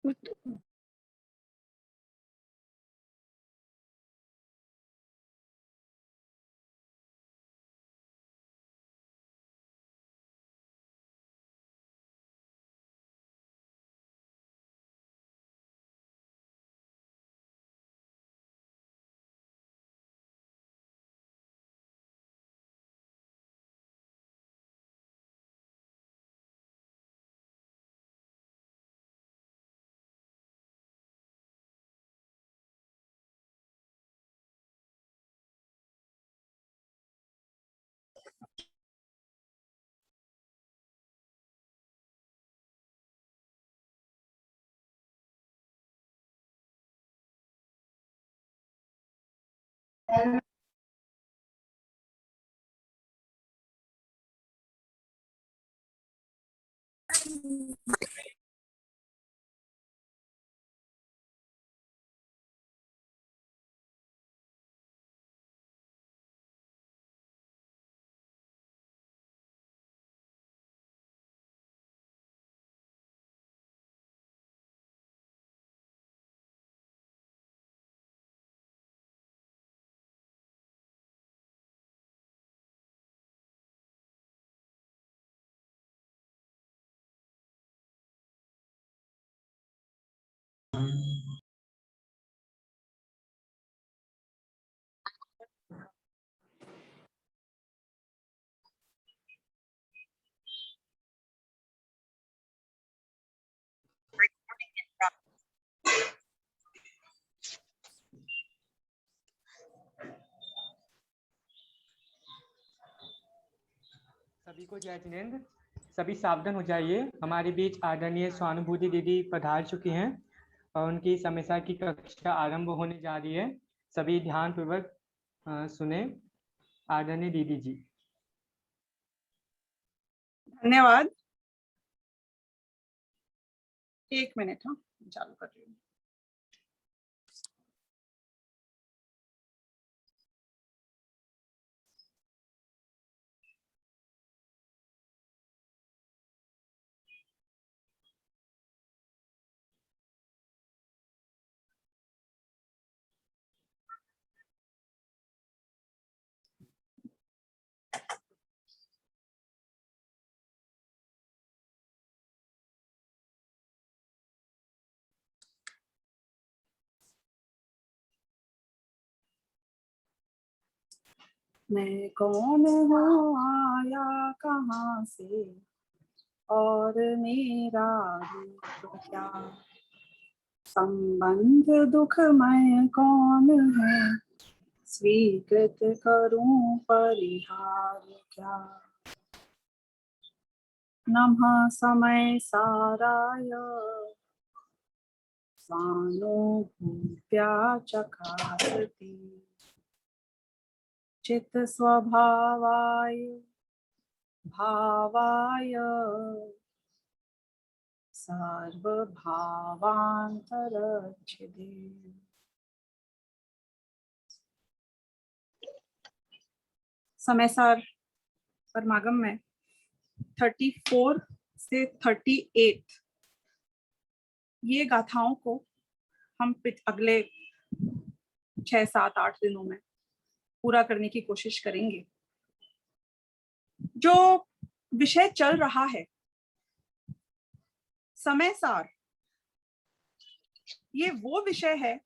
सभी को जय जिनेंद्र। सभी सावधान हो जाइए। हमारे बीच आदरणीय स्वानुभूति दीदी पधार चुकी हैं और उनकी समस्या की कक्षा आरंभ होने जा रही है। सभी ध्यान पूर्वक सुने। आदरणीय दीदी जी। धन्यवाद। एक मिनट, हाँ चालू कर रही हूँ। मैं कौन हूँ, आया कहाँ से, और मेरा रूप क्या, संबंध दुखमय कौन है, स्वीकृत करूं परिहार क्या, नमः समय साराय, सानुभूत्या चकारति, चित्त स्वभावाय भावाय, सर्वभावांतरच्छिदे। समय सार परमागम में 34 से 38 ये गाथाओं को हम अगले 6, 7, 8 दिनों में पूरा करने की कोशिश करेंगे। जो विषय चल रहा है समय सार, ये वो विषय है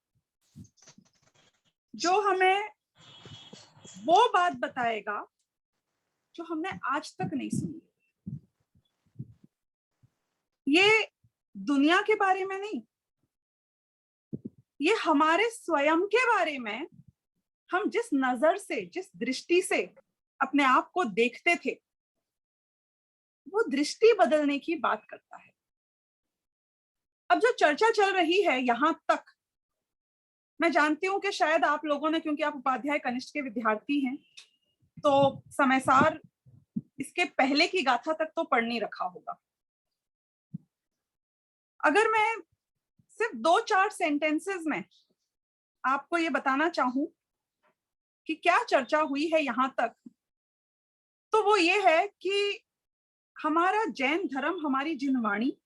जो हमें वो बात बताएगा जो हमने आज तक नहीं सुनी। ये दुनिया के बारे में नहीं, ये हमारे स्वयं के बारे में। हम जिस नजर से, जिस दृष्टि से अपने आप को देखते थे, वो दृष्टि बदलने की बात करता है। अब जो चर्चा चल रही है यहां तक, मैं जानती हूं कि शायद आप लोगों ने, क्योंकि आप उपाध्याय कनिष्ठ के विद्यार्थी हैं, तो समय सार इसके पहले की गाथा तक तो पढ़ नहीं रखा होगा। अगर मैं सिर्फ 2-4 सेंटेंसेस में आपको ये बताना चाहूं कि क्या चर्चा हुई है यहां तक, तो वो ये है कि हमारा जैन धर्म, हमारी जिनवाणी,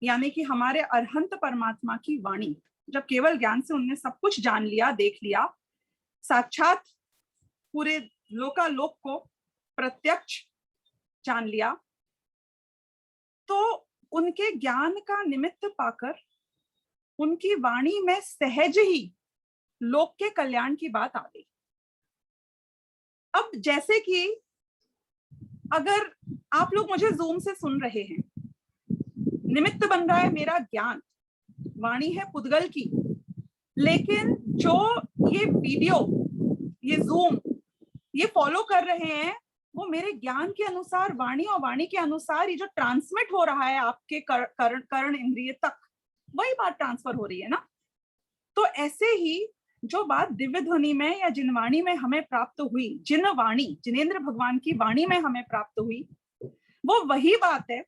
यानी कि हमारे अरहंत परमात्मा की वाणी, जब केवल ज्ञान से उनने सब कुछ जान लिया, देख लिया, साक्षात पूरे लोकालोक को प्रत्यक्ष जान लिया, तो उनके ज्ञान का निमित्त पाकर उनकी वाणी में सहज ही लोक के कल्याण की बात आ गई। अब जैसे कि अगर आप लोग मुझे जूम से सुन रहे हैं, निमित्त बन रहा है मेरा ज्ञान, वाणी है पुद्गल की, लेकिन जो ये वीडियो, ये जूम, ये फॉलो कर रहे हैं, वो मेरे ज्ञान के अनुसार वाणी और वाणी के अनुसार ये जो ट्रांसमिट हो रहा है आपके कर्ण इंद्रिय तक, वही बात ट्रांसफर हो रही है ना। तो ऐसे ही जो बात दिव्य ध्वनि में या जिन वाणी में हमें प्राप्त हुई, जिन वाणी, जिनेंद्र भगवान की वाणी में हमें प्राप्त हुई, वो वही बात है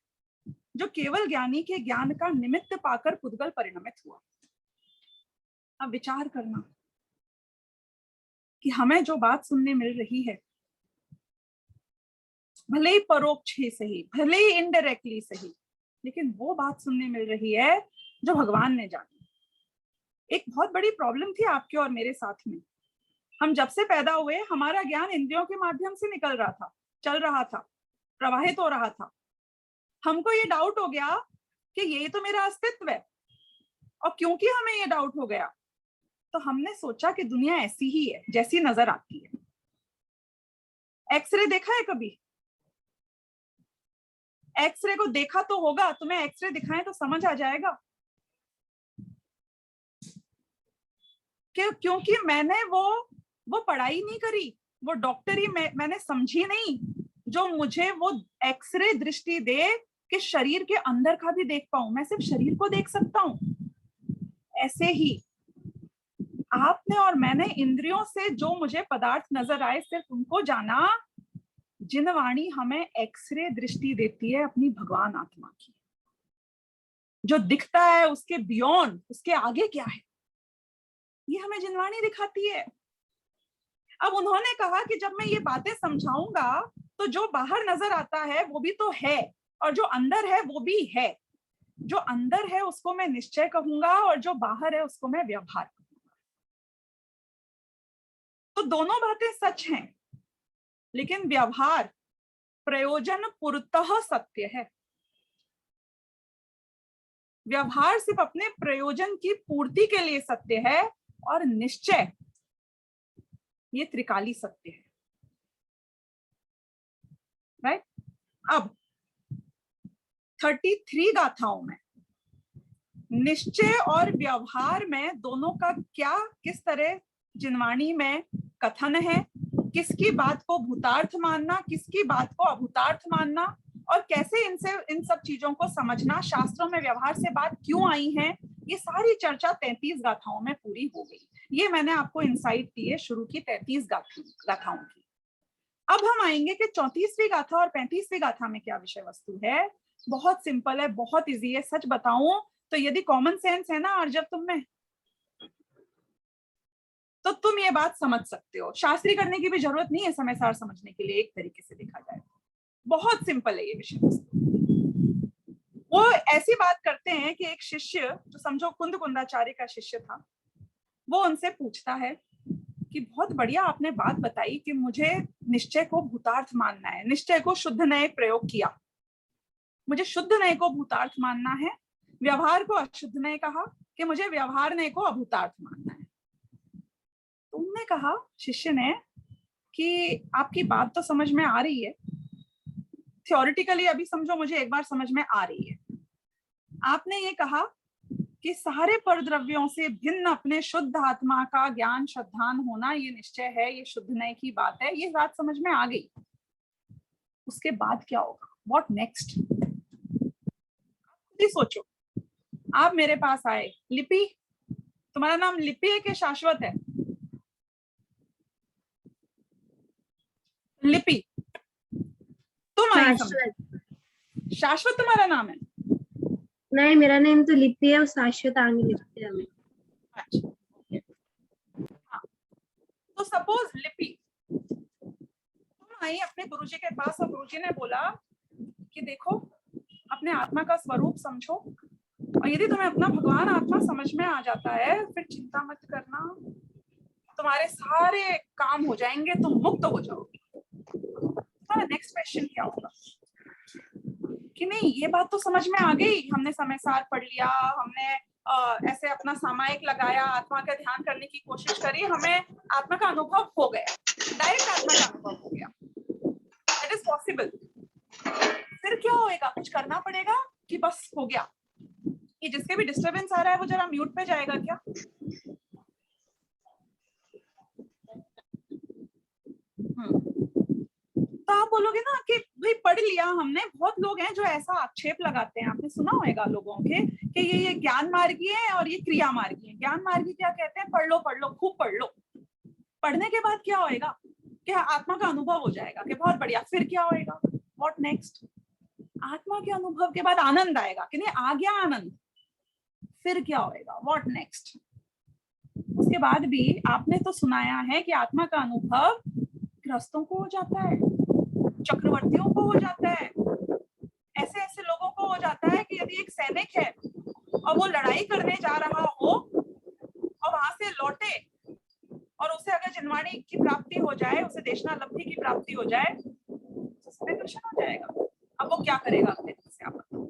जो केवल ज्ञानी के ज्ञान का निमित्त पाकर पुद्गल परिणमित हुआ। अब विचार करना कि हमें जो बात सुनने मिल रही है, भले ही परोक्ष ही सही, भले ही इनडायरेक्टली सही, लेकिन वो बात सुनने मिल रही है जो भगवान ने जानी। एक बहुत बड़ी प्रॉब्लम थी आपके और मेरे साथ में। हम जब से पैदा हुए हमारा ज्ञान इंद्रियों के माध्यम से निकल रहा था, चल रहा था, प्रवाहित हो रहा था। हमको ये डाउट हो गया कि ये तो मेरा अस्तित्व है, और क्योंकि हमें ये डाउट हो गया तो हमने सोचा कि दुनिया ऐसी ही है जैसी नजर आती है। एक्सरे देखा है कभी? एक्सरे को देखा तो होगा, तुम्हें एक्सरे दिखाएं तो समझ आ जाएगा। क्योंकि मैंने वो पढ़ाई नहीं करी, वो डॉक्टरी मैंने समझी नहीं, जो मुझे वो एक्सरे दृष्टि दे कि शरीर के अंदर का भी देख पाऊं। मैं सिर्फ शरीर को देख सकता हूं। ऐसे ही आपने और मैंने इंद्रियों से जो मुझे पदार्थ नजर आए, सिर्फ उनको जाना जिन वाणी हमें एक्सरे दृष्टि देती है अपनी भगवान आत्मा की। जो दिखता है उसके बियॉन्ड, उसके आगे क्या है, ये हमें जिनवाणी दिखाती है। अब उन्होंने कहा कि जब मैं ये बातें समझाऊंगा तो जो बाहर नजर आता है वो भी तो है, और जो अंदर है वो भी है। जो अंदर है उसको मैं निश्चय कहूंगा, और जो बाहर है उसको मैं व्यवहार कहूंगा। तो दोनों बातें सच हैं, लेकिन व्यवहार प्रयोजन पुरतः सत्य है। व्यवहार सिर्फ अपने प्रयोजन की पूर्ति के लिए सत्य है, और निश्चय ये त्रिकाली सत्य है। राइट? अब 33 गाथाओं में निश्चय और व्यवहार में दोनों का क्या, किस तरह जिनवाणी में कथन है, किसकी बात को भूतार्थ मानना, किसकी बात को अभूतार्थ मानना, और कैसे इन सब चीजों को समझना, शास्त्रों में व्यवहार से बात क्यों आई है, ये सारी चर्चा 33 गाथाओं में पूरी हो गई। ये मैंने आपको इंसाइट दी है शुरू की 33 गाथाओं की। अब हम आएंगे कि 34वीं गाथा और 35वीं गाथा में क्या विषय वस्तु है। बहुत सिंपल है, बहुत इजी है। सच बताऊं तो यदि कॉमन सेंस है ना और जब तुम में, तो तुम ये बात समझ सकते हो। शास्त्री करने की भी जरूरत नहीं है समय सार समझने के लिए। एक तरीके से देखा जाए बहुत सिंपल है ये विषय वस्तु। वो ऐसी बात करते हैं कि एक शिष्य, जो समझो कुंद कुंदाचार्य का शिष्य था, वो उनसे पूछता है कि बहुत बढ़िया आपने बात बताई कि मुझे निश्चय को भूतार्थ मानना है, निश्चय को शुद्ध नए प्रयोग किया, मुझे शुद्ध नए को भूतार्थ मानना है, व्यवहार को अशुद्ध नए कहा कि मुझे व्यवहार नए को अभूतार्थ मानना है। तुमने कहा शिष्य ने कि आपकी बात तो समझ में आ रही है, थ्योरेटिकली अभी समझो मुझे एक बार समझ में आ रही है। आपने ये कहा कि सारे परद्रव्यों से भिन्न अपने शुद्ध आत्मा का ज्ञान श्रद्धान होना ये निश्चय है, ये शुद्ध नए की बात है, ये बात समझ में आ गई। उसके बाद क्या होगा? What next? सोचो। आप मेरे पास आए, लिपि, तुम्हारा नाम लिपि है कि शाश्वत है? लिपि, तुम आई शाश्वत तुम्हारा नाम है? नहीं, मेरा नाम तो लिपि है और शाश्वत आगे लिखते हैं। अच्छा, हाँ। तो सपोज लिपि, तुम आई अपने गुरुजी के पास और गुरुजी ने बोला कि देखो अपने आत्मा का स्वरूप समझो, और यदि तुम्हें अपना भगवान आत्मा समझ में आ जाता है, फिर चिंता मत करना, तुम्हारे सारे काम हो जाएंगे, तुम मुक्त हो जाओगे। तुम्हारा नेक्स्ट क्वेश्चन क्या होगा कि नहीं ये बात तो समझ में आ गई, हमने समय सार पढ़ लिया, हमने ऐसे अपना सामायिक लगाया, आत्मा का ध्यान करने की कोशिश करी, हमें आत्मा का अनुभव हो गया, डायरेक्ट आत्मा का अनुभव हो गया, इट इज पॉसिबल। फिर क्या होएगा, कुछ करना पड़ेगा कि बस हो गया? ये जिसके भी डिस्टरबेंस आ रहा है वो जरा म्यूट पे जाएगा क्या? तो आप बोलोगे ना कि भाई पढ़ लिया हमने। बहुत लोग हैं जो ऐसा आक्षेप लगाते हैं, आपने सुना होगा लोगों के कि ये ज्ञान मार्गी है और ये क्रिया मार्गी है। ज्ञान मार्गी क्या कहते हैं, पढ़ लो खूब पढ़ लो, पढ़ने के बाद क्या होएगा कि आत्मा का अनुभव हो जाएगा कि बहुत बढ़िया, फिर क्या होएगा, व्हाट नेक्स्ट? आत्मा के अनुभव के बाद आनंद आएगा कि नहीं, आ गया आनंद, फिर क्या होएगा, व्हाट नेक्स्ट? उसके बाद भी आपने तो सुनाया है कि आत्मा का अनुभव गृहस्थों को हो जाता है, चक्रवर्तियों को हो जाता है, ऐसे ऐसे लोगों को हो जाता है कि यदि एक सैनिक है और वो लड़ाई करने जा रहा हो और वहां से लौटे और उसे अगर जिनवाणी की प्राप्ति हो जाए, उसे देशनालब्धि की प्राप्ति हो जाए, तो समय दर्शन हो जाएगा। अब वो क्या करेगा अगले दिन से, आप बताओ?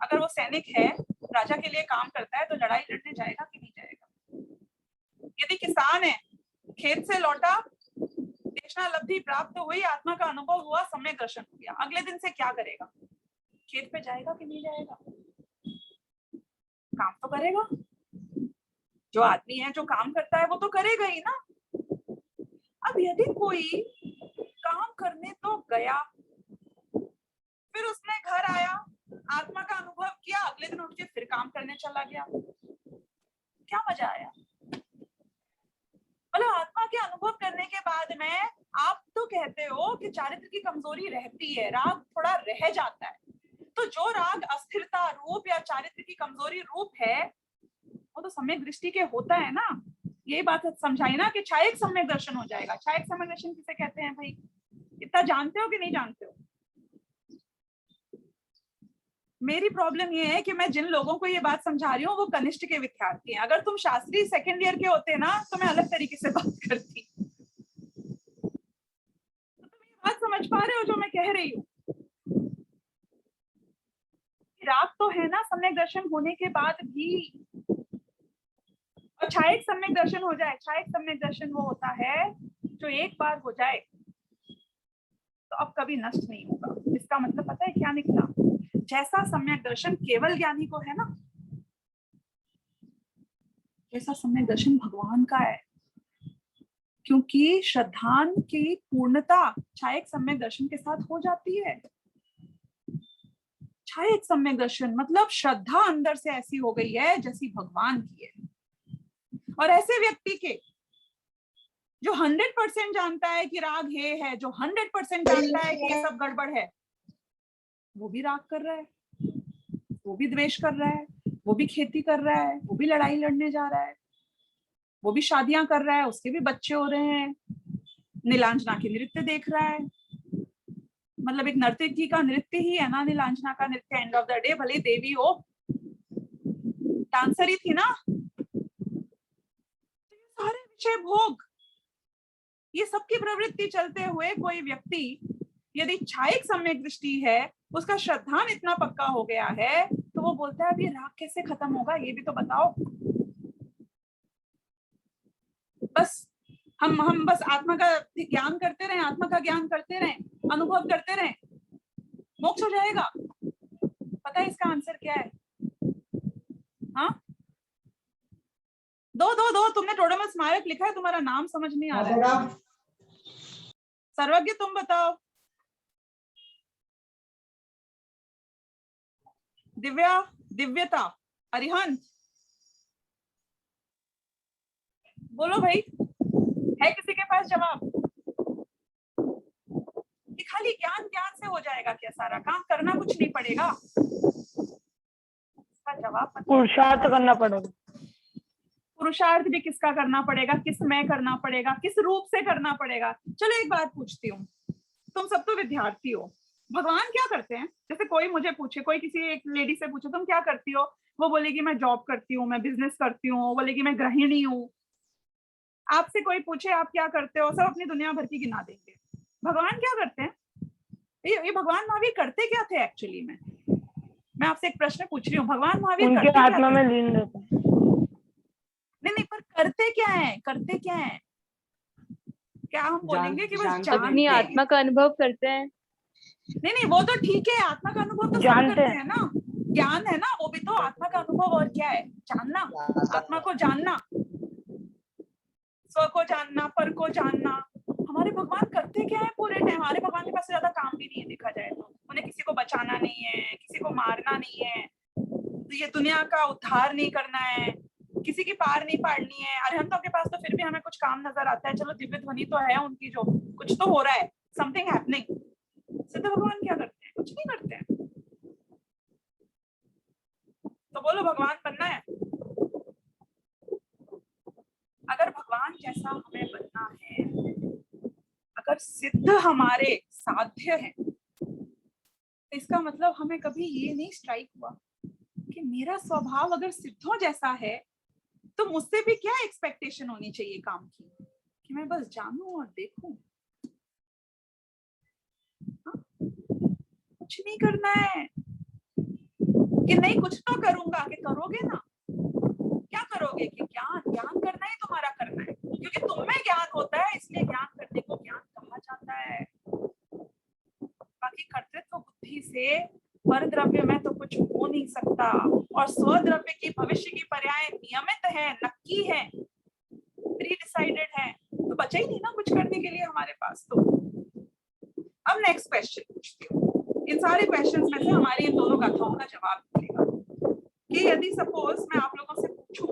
अगर वो सैनिक है, राजा के लिए काम करता है, तो लड़ाई लड़ने जाएगा कि नहीं जाएगा? यदि किसान है, खेत से लौटा, देशनालब्धि प्राप्त हुई, आत्मा का अनुभव हुआ, सम्यक दर्शन हो गया, अगले दिन से क्या करेगा? खेत पे जाएगा कि नहीं जाएगा? काम तो करेगा। जो आदमी है जो काम करता है वो तो करेगा ही ना। अब यदि कोई काम करने तो गया, फिर उसने घर आया, आत्मा का अनुभव किया, अगले दिन उठ के फिर काम करने चला गया, क्या मजा आया? मतलब आत्मा के अनुभव करने के बाद में आप तो कहते हो कि चारित्र की कमजोरी रहती है, राग थोड़ा रह जाता है, तो जो राग अस्थिरता रूप या चारित्र की कमजोरी रूप है वो तो सम्यक दृष्टि के होता है ना। यही बात समझाई ना कि छायक सम्यक दर्शन हो जाएगा। छायक सम्यक दर्शन किसे कहते हैं भाई, इतना जानते हो कि नहीं जानते हो? मेरी प्रॉब्लम ये है कि मैं जिन लोगों को ये बात समझा रही हूँ वो कनिष्ठ के विद्यार्थी हैं। अगर तुम शास्त्री सेकेंड ईयर के होते ना तो मैं अलग तरीके से बात करती। तो तुम ये बात समझ पा रहे हो जो मैं कह रही हूँ? राग तो है ना सम्यक दर्शन होने के बाद भी, और छायक सम्यक दर्शन हो जाए। छायक सम्यक दर्शन वो होता है जो एक बार हो जाए तो अब कभी नष्ट नहीं होगा। इसका मतलब पता है क्या निकला? जैसा सम्यक दर्शन केवल ज्ञानी को है ना, जैसा सम्यक दर्शन भगवान का है, क्योंकि श्रद्धान की पूर्णता छायक सम्यक दर्शन के साथ हो जाती है। छायक सम्यक दर्शन मतलब श्रद्धा अंदर से ऐसी हो गई है जैसी भगवान की है। और ऐसे व्यक्ति के जो 100% जानता है कि राग है, जो 100% जानता है कि ये सब गड़बड़ है, वो भी राग कर रहा है, वो भी द्वेष कर रहा है, वो भी खेती कर रहा है, वो भी लड़ाई लड़ने जा रहा है, वो भी शादियां कर रहा है, उसके भी बच्चे हो रहे हैं, नीलांजना के नृत्य देख रहा है। मतलब एक नर्तकी का नृत्य ही है ना नीलांजना का नृत्य, एंड ऑफ द डे भले देवी हो, डांसर ही थी ना। सारे विषय भोग, ये सबकी प्रवृत्ति चलते हुए कोई व्यक्ति यदि छायक सम्यक दृष्टि है, उसका श्रद्धान इतना पक्का हो गया है, तो वो बोलता है अभी राग कैसे खत्म होगा ये भी तो बताओ। बस हम बस आत्मा का ज्ञान करते रहें, आत्मा का ज्ञान करते रहें, अनुभव करते रहें, मोक्ष हो जाएगा। पता है इसका आंसर क्या है? हाँ, दो तुमने टोडरमल स्मारक लिखा है, तुम्हारा नाम समझ नहीं आ रहा है। सर्वज्ञ तुम बताओ। दिव्या, दिव्यता, अरिहंत, बोलो भाई, है किसी के पास जवाब? कि खाली ज्ञान ज्ञान से हो जाएगा क्या सारा काम, करना कुछ नहीं पड़ेगा? इसका जवाब पुरुषार्थ करना पड़ेगा। पुरुषार्थ भी किसका करना पड़ेगा, किस में करना पड़ेगा, किस रूप से करना पड़ेगा? चलो एक बात पूछती हूँ, तुम सब तो विद्यार्थी हो, भगवान क्या करते हैं? जैसे कोई मुझे पूछे, कोई किसी एक लेडी से पूछे तुम क्या करती हो, वो बोलेगी मैं जॉब करती हूँ, मैं बिजनेस करती हूँ, वो बोलेगी मैं गृहिणी हूँ। आपसे कोई पूछे आप क्या करते हो, सब अपनी दुनिया भर की गिना देंगे। भगवान क्या करते हैं? ये भगवान महावीर करते क्या थे एक्चुअली में? मैं आपसे एक प्रश्न पूछ रही हूँ, भगवान महावीर उनके करते आत्मा क्या में थे? लीन रहते हैं। नहीं नहीं, पर करते क्या है? करते क्या है? क्या हम बोलेंगे कि बस जानते जानते अपनी हैं? आत्मा का अनुभव करते हैं। नहीं नहीं, वो तो ठीक है, आत्मा का अनुभव तो सब जानते करते हैं। हैं ना, ज्ञान है ना, वो भी तो आत्मा का अनुभव। और क्या है? जानना, आत्मा को जानना, स्व को जानना, पर को जानना। हमारे भगवान करते क्या है पूरे टाइम? हमारे भगवान के पास ज्यादा काम भी नहीं है देखा जाए तो। उन्हें किसी को बचाना नहीं है, किसी को मारना नहीं है, ये दुनिया का उद्धार नहीं करना है, किसी की पार नहीं पाड़नी है। अरहंतों के पास तो फिर भी हमें कुछ काम नजर आता है, चलो दिव्य ध्वनि तो है उनकी, जो कुछ तो हो रहा है, समथिंग हैपनिंग। सिद्ध भगवान क्या करते हैं? कुछ नहीं करते हैं। तो बोलो भगवान बनना है? अगर भगवान जैसा हमें बनना है, अगर सिद्ध हमारे साध्य है, तो इसका मतलब हमें कभी ये नहीं स्ट्राइक हुआ कि मेरा स्वभाव अगर सिद्धों जैसा है तो मुझसे भी क्या एक्सपेक्टेशन होनी चाहिए काम की, कि मैं बस जानूं और देखूं। हाँ? कुछ नहीं करना है कि नहीं कुछ तो करूंगा, कि करोगे ना। क्या करोगे? कि ज्ञान, ज्ञान करना ही तुम्हारा करना है, क्योंकि तुम में ज्ञान होता है, इसलिए ज्ञान करने को ज्ञान कहा जाता है। बाकी कर्तृत्व बुद्धि से पर द्रव्य में तो कुछ हो नहीं सकता, और स्वद्रव्य की भविष्य की पर्याय नियमित है, नक्की है, प्री डिसाइडेड है, तो बचा ही नहीं ना कुछ करने के लिए हमारे पास। तो अब नेक्स्ट क्वेश्चन पूछती हूँ। इन सारे क्वेश्चंस में से हमारी इन दोनों कथाओं का जवाब मिलेगा कि यदि सपोज मैं आप लोगों से पूछूं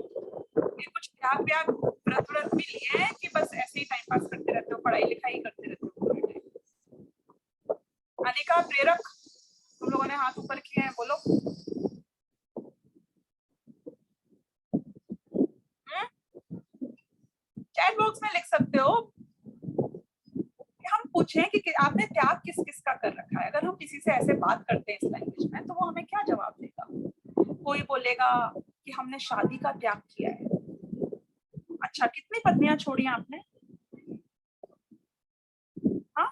कि कुछ त्याग व्याग व्रत व्रत भी लिए हैं कि बस ऐसे ही टाइम पास करते रहते हो, पढ़ाई लिखाई करते रहते हो पूरे टाइम? अनिका, प्रेरक, तुम लोगों ने हाथ ऊपर किए हैं, बोलो। चैट बॉक्स में लिख सकते हो। हम पूछें कि आपने त्याग किस किस का कर रखा है, अगर हम किसी से ऐसे बात करते हैं इस लैंग्वेज में, तो वो हमें क्या जवाब देगा? कोई बोलेगा कि हमने शादी का त्याग किया है। अच्छा, कितनी पत्नियां छोड़ी आपने? हाँ,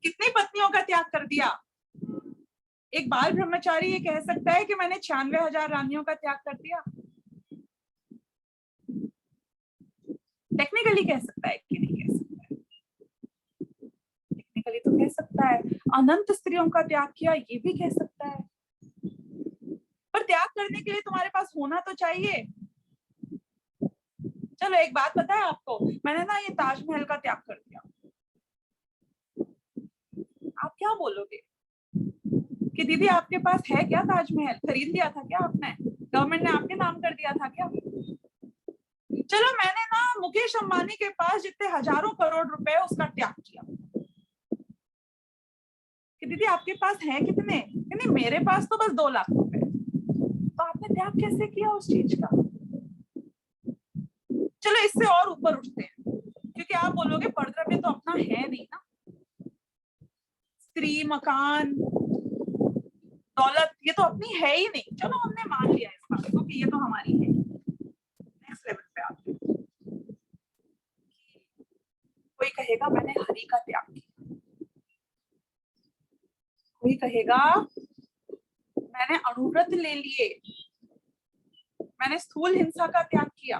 कितनी पत्नियों का त्याग कर दिया? एक बाल ब्रह्मचारी ये कह सकता है कि मैंने 96,000 रानियों का त्याग कर दिया? टेक्निकली कह सकता है कि नहीं कह सकता है? टेक्निकली तो कह सकता है। अनंत स्त्रियों का त्याग किया, ये भी कह सकता है। पर त्याग करने के लिए तुम्हारे पास होना तो चाहिए। चलो एक बात पता है आपको, मैंने ना ये ताजमहल का त्याग कर दिया। आप क्या बोलोगे कि दीदी आपके पास है क्या ताजमहल? खरीद लिया था क्या आपने? गवर्नमेंट ने आपके नाम कर दिया था क्या? चलो मैंने ना मुकेश अंबानी के पास जितने हजारों करोड़ रुपए उसका त्याग किया। कि दीदी आपके पास है कितने? नहीं मेरे पास तो बस 2 लाख रुपए। तो आपने त्याग कैसे किया उस चीज का? चलो इससे और ऊपर उठते हैं, क्योंकि आप बोलोगे परद्रव्य तो अपना है नहीं ना, स्त्री, मकान, दौलत, ये तो अपनी है ही नहीं। चलो हमने मान लिया इस बात को कि ये तो हमारी है। नेक्स्ट लेवल पे आते हैं। कोई कहेगा मैंने हरि का त्याग किया, कोई कहेगा मैंने अणुव्रत ले लिए, मैंने स्थूल हिंसा का त्याग किया,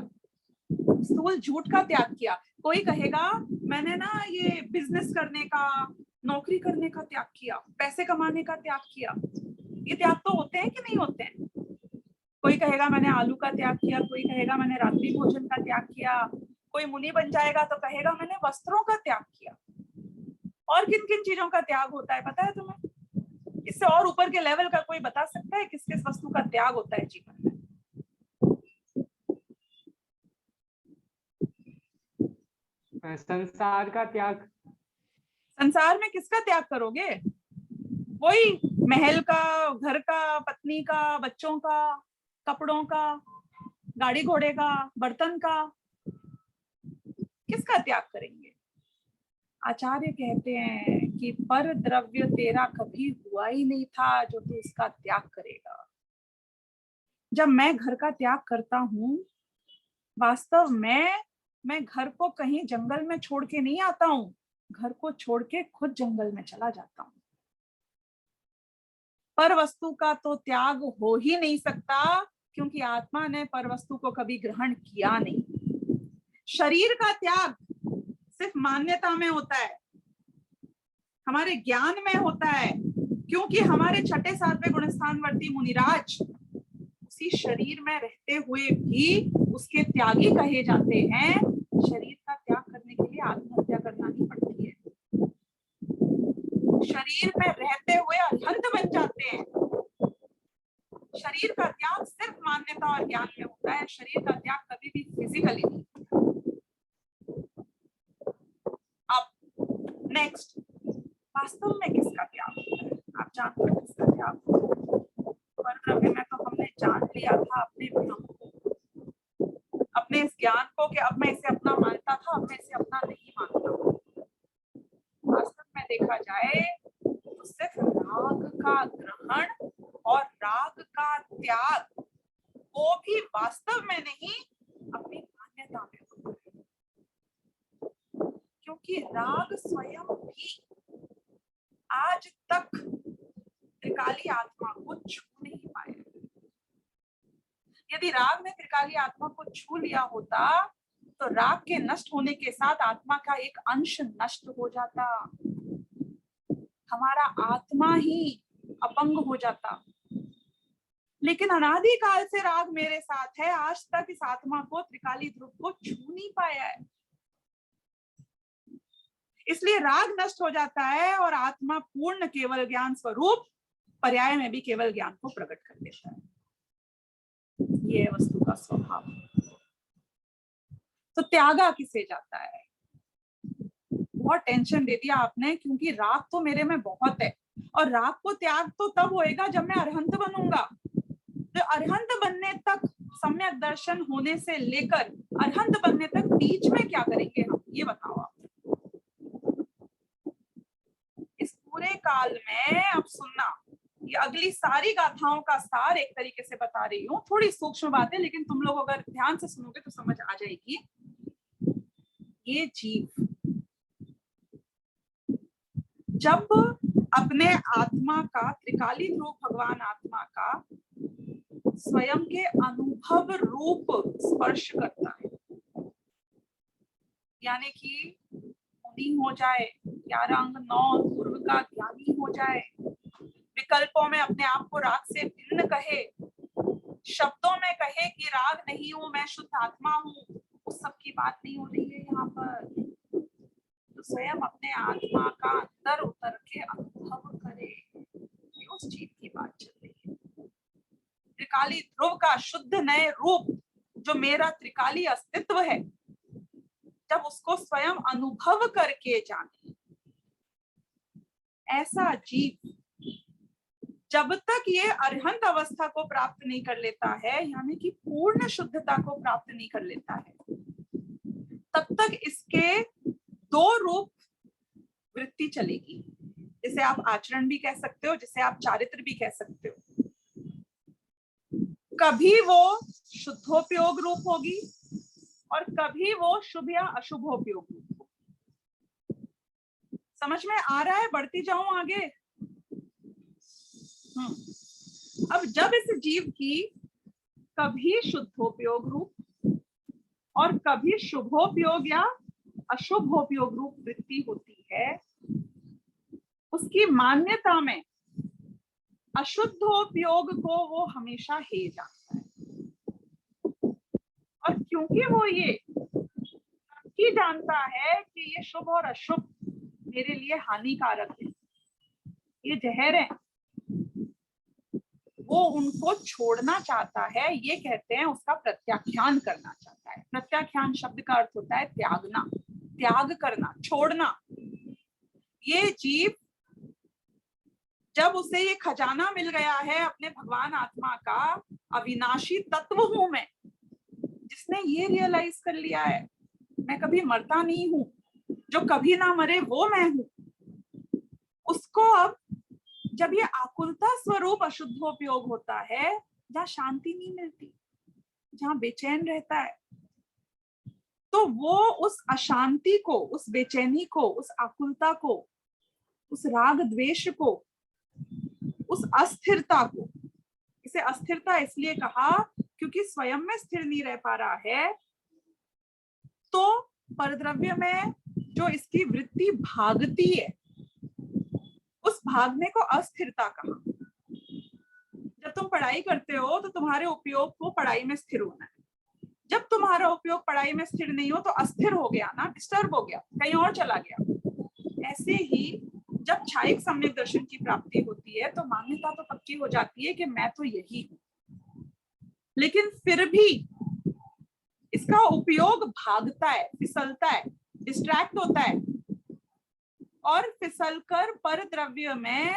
स्थूल झूठ का त्याग किया। कोई कहेगा मैंने ना ये बिजनेस करने का, नौकरी करने का त्याग किया, पैसे कमाने का त्याग किया। ये त्याग तो होते हैं कि नहीं होते हैं? कोई कहेगा मैंने आलू का त्याग किया, कोई कहेगा मैंने रात्रि भोजन का त्याग किया, कोई मुनि बन जाएगा तो कहेगा मैंने वस्त्रों का त्याग किया। और किन किन चीजों का त्याग होता है पता है तुम्हें? इससे और ऊपर के लेवल का कोई बता सकता है किस किस वस्तु का त्याग होता है जीवन में? संसार का त्याग। संसार में किसका त्याग करोगे? वही महल का, घर का, पत्नी का, बच्चों का, कपड़ों का, गाड़ी घोड़े का, बर्तन का, किसका त्याग करेंगे? आचार्य कहते हैं कि पर द्रव्य तेरा कभी हुआ ही नहीं था जो तू उसका त्याग करेगा। जब मैं घर का त्याग करता हूँ, वास्तव में मैं घर को कहीं जंगल में छोड़ के नहीं आता हूँ, घर को छोड़ के खुद जंगल में चला जाता हूँ। पर वस्तु का तो त्याग हो ही नहीं सकता, क्योंकि आत्मा ने पर वस्तु को कभी ग्रहण किया नहीं। शरीर का त्याग सिर्फ मान्यता में होता है, हमारे ज्ञान में होता है, क्योंकि हमारे छठे सातवें गुणस्थानवर्ती मुनिराज उसी शरीर में रहते हुए भी उसके त्यागी कहे जाते हैं। शरीर का त्याग करने के लिए आत्महत्या करना नहीं पड़ती है, शरीर में रहते हुए अरहंत बन जाते हैं। शरीर का त्याग सिर्फ मान्यता और ज्ञान में होता है, शरीर का त्याग कभी भी फिजिकली नहीं। अब नेक्स्ट, वास्तव में किसका त्याग होता है? आप जानते हैं किसका त्याग होता है? पर द्रव्य में तो हमने जान लिया था अपने भ्रम को, अपने इस ज्ञान को कि अब मैं इसे अपना मानता था, अब मैं इसे अपना नहीं मानता। वास्तव में देखा जाए तो सिर्फ राग का ग्रहण और राग का त्याग, वो भी वास्तव में नहीं, अपनी मान्यता में होता है। क्योंकि राग स्वयं भी आज तक त्रिकाली आत्मा को छू नहीं पाया। यदि राग ने त्रिकाली आत्मा को छू लिया होता तो राग के नष्ट होने के साथ आत्मा का एक अंश नष्ट हो जाता, हमारा आत्मा ही अपंग हो जाता। लेकिन अनादिकाल से राग मेरे साथ है, आज तक इस आत्मा को, त्रिकाली ध्रुव को छू नहीं पाया है। इसलिए राग नष्ट हो जाता है और आत्मा पूर्ण केवल ज्ञान स्वरूप पर्याय में भी केवल ज्ञान को प्रकट कर देता है। ये वस्तु का स्वभाव। तो त्यागा किसे जाता है? बहुत टेंशन दे दिया आपने, क्योंकि राग तो मेरे में बहुत है, और राग को त्याग तो तब होएगा जब मैं अरहंत बनूंगा। तो अरहंत बनने तक, सम्यक दर्शन होने से लेकर अरहंत बनने तक बीच में क्या करेंगे हम, ये बताओ आप। इस पूरे काल में अब सुनना, ये अगली सारी गाथाओं का सार एक तरीके से बता रही हूँ, थोड़ी सूक्ष्म बात है, लेकिन तुम लोग अगर ध्यान से सुनोगे तो समझ आ जाएगी। ये जीव जब अपने आत्मा का, त्रिकाली रूप भगवान आत्मा का स्वयं के अनुभव रूप स्पर्श करता है, यानी कि मुनि हो जाए, 11 अंग 9 पूर्व का ज्ञानी हो जाए, विकल्पों में अपने आप को राग से भिन्न कहे, शब्दों में कहे कि राग नहीं हूं मैं, शुद्ध आत्मा हूं, उस सब की बात नहीं हो रही है यहाँ पर। तो स्वयं अपने आत्मा का अंदर उतर के अनुभव करे, ये उस चीज की बात चल रही है। त्रिकाली ध्रुव का शुद्ध नए रूप जो मेरा त्रिकाली अस्तित्व है, जब उसको स्वयं अनुभव करके जाने, ऐसा जीव जब तक ये अरहंत अवस्था को प्राप्त नहीं कर लेता है, यानी कि पूर्ण शुद्धता को प्राप्त नहीं कर लेता है, तब तक इसके दो रूप वृत्ति चलेगी, जिसे आप आचरण भी कह सकते हो, जिसे आप चारित्र भी कह सकते हो। कभी वो शुद्धोपयोग रूप होगी और कभी वो शुभ या अशुभोपयोग रूप होगी। समझ में आ रहा है? बढ़ती जाऊं आगे। अब जब इस जीव की कभी शुद्धोपयोग रूप और कभी शुभोपयोग या अशुभोपयोग रूप वृत्ति होती है, उसकी मान्यता में अशुद्धोपयोग को वो हमेशा हे जानता है, और क्योंकि वो ये ही जानता है कि ये शुभ और अशुभ मेरे लिए हानिकारक है, ये जहर है, वो उनको छोड़ना चाहता है। ये कहते हैं उसका प्रत्याख्यान करना चाहता है। प्रत्याख्यान शब्द का अर्थ होता है त्यागना, त्याग करना, छोड़ना। ये जीव जब उसे ये खजाना मिल गया है अपने भगवान आत्मा का, अविनाशी तत्व हूं मैं, जिसने ये रियलाइज कर लिया है मैं कभी मरता नहीं हूं, जो कभी ना मरे वो मैं हूं, उसको अब जब ये आकुलता स्वरूप अशुद्धोपयोग होता है, जहाँ शांति नहीं मिलती, जहाँ बेचैन रहता है, तो वो उस अशांति को, उस बेचैनी को, उस आकुलता को, उस राग द्वेष को, उस अस्थिरता को, इसे अस्थिरता इसलिए कहा क्योंकि स्वयं में स्थिर नहीं रह पा रहा है, तो परद्रव्य में जो इसकी वृत्ति भागती है, उस भागने को अस्थिरता कहा। जब तुम पढ़ाई करते हो तो तुम्हारे उपयोग को पढ़ाई में स्थिर होना है, जब तुम्हारा उपयोग पढ़ाई में स्थिर नहीं हो तो अस्थिर हो गया ना, डिस्टर्ब हो गया, कहीं और चला गया। ऐसे ही जब छायिक सम्यक दर्शन की प्राप्ति होती है तो मान्यता तो पक्की हो जाती है कि मैं तो यही हूं, लेकिन फिर भी इसका उपयोग भागता है, फिसलता है, डिस्ट्रैक्ट होता है, और फिसलकर पर द्रव्य में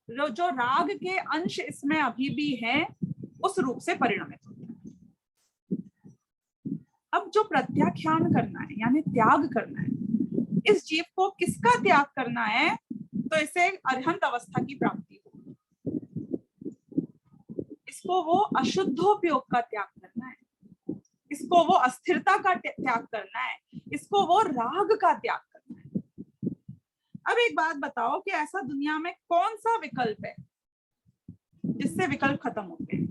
जो राग के अंश इसमें अभी भी हैं, उस रूप से परिणमित होता है। अब जो प्रत्याख्यान करना है, यानी त्याग करना है, इस जीव को किसका त्याग करना है? तो इसे अरहंत अवस्था की प्राप्ति हो, इसको वो अशुद्धोपयोग का त्याग करना है, इसको वो अस्थिरता का त्याग करना है, इसको वो राग का त्याग करना है। अब एक बात बताओ कि ऐसा दुनिया में कौन सा विकल्प है जिससे विकल्प खत्म होते हैं?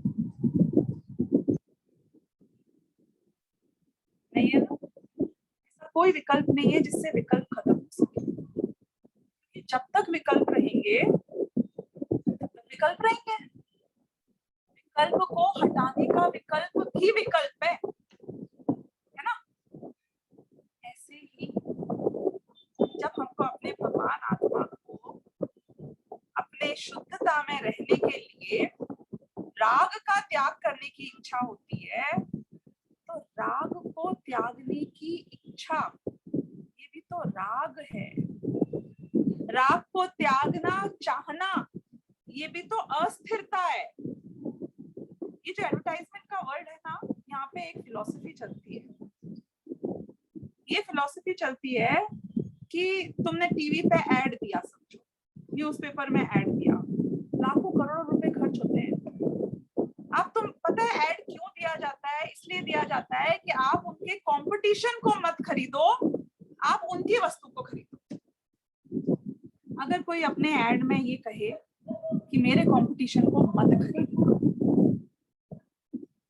नहीं है ना? ऐसा कोई विकल्प नहीं है जिससे विकल्प खत्म हो सके। जब तक विकल्प रहेंगे तब तक विकल्प रहेंगे। विकल्प को हटाने का विकल्प भी विकल्प है ना? ऐसे ही जब हमको अपने भगवान आत्मा को अपने शुद्धता में रहने के लिए राग का त्याग करने की इच्छा होती है, तो राग को त्यागने की इच्छा, ये भी तो राग है। राग को त्यागना चाहना, ये भी तो अस्थिरता है। ये जो एडवर्टाइजमेंट का वर्ड है ना, यहाँ पे एक फिलॉसफी चलती है। ये फिलॉसफी चलती है कि तुमने टीवी पे ऐड दिया, समझो न्यूज़पेपर में ऐड दिया, लाखों करोड़ों रुपए खर्च होते हैं। अब तुम पता है ऐड क्यों दिया जाता है? इसलिए दिया जाता है कि आप उनके कंपटीशन को मत खरीदो, आप उनकी वस्तु को खरीदो। अगर कोई अपने ऐड में ये कहे कि मेरे कंपटीशन को मत खरीदो,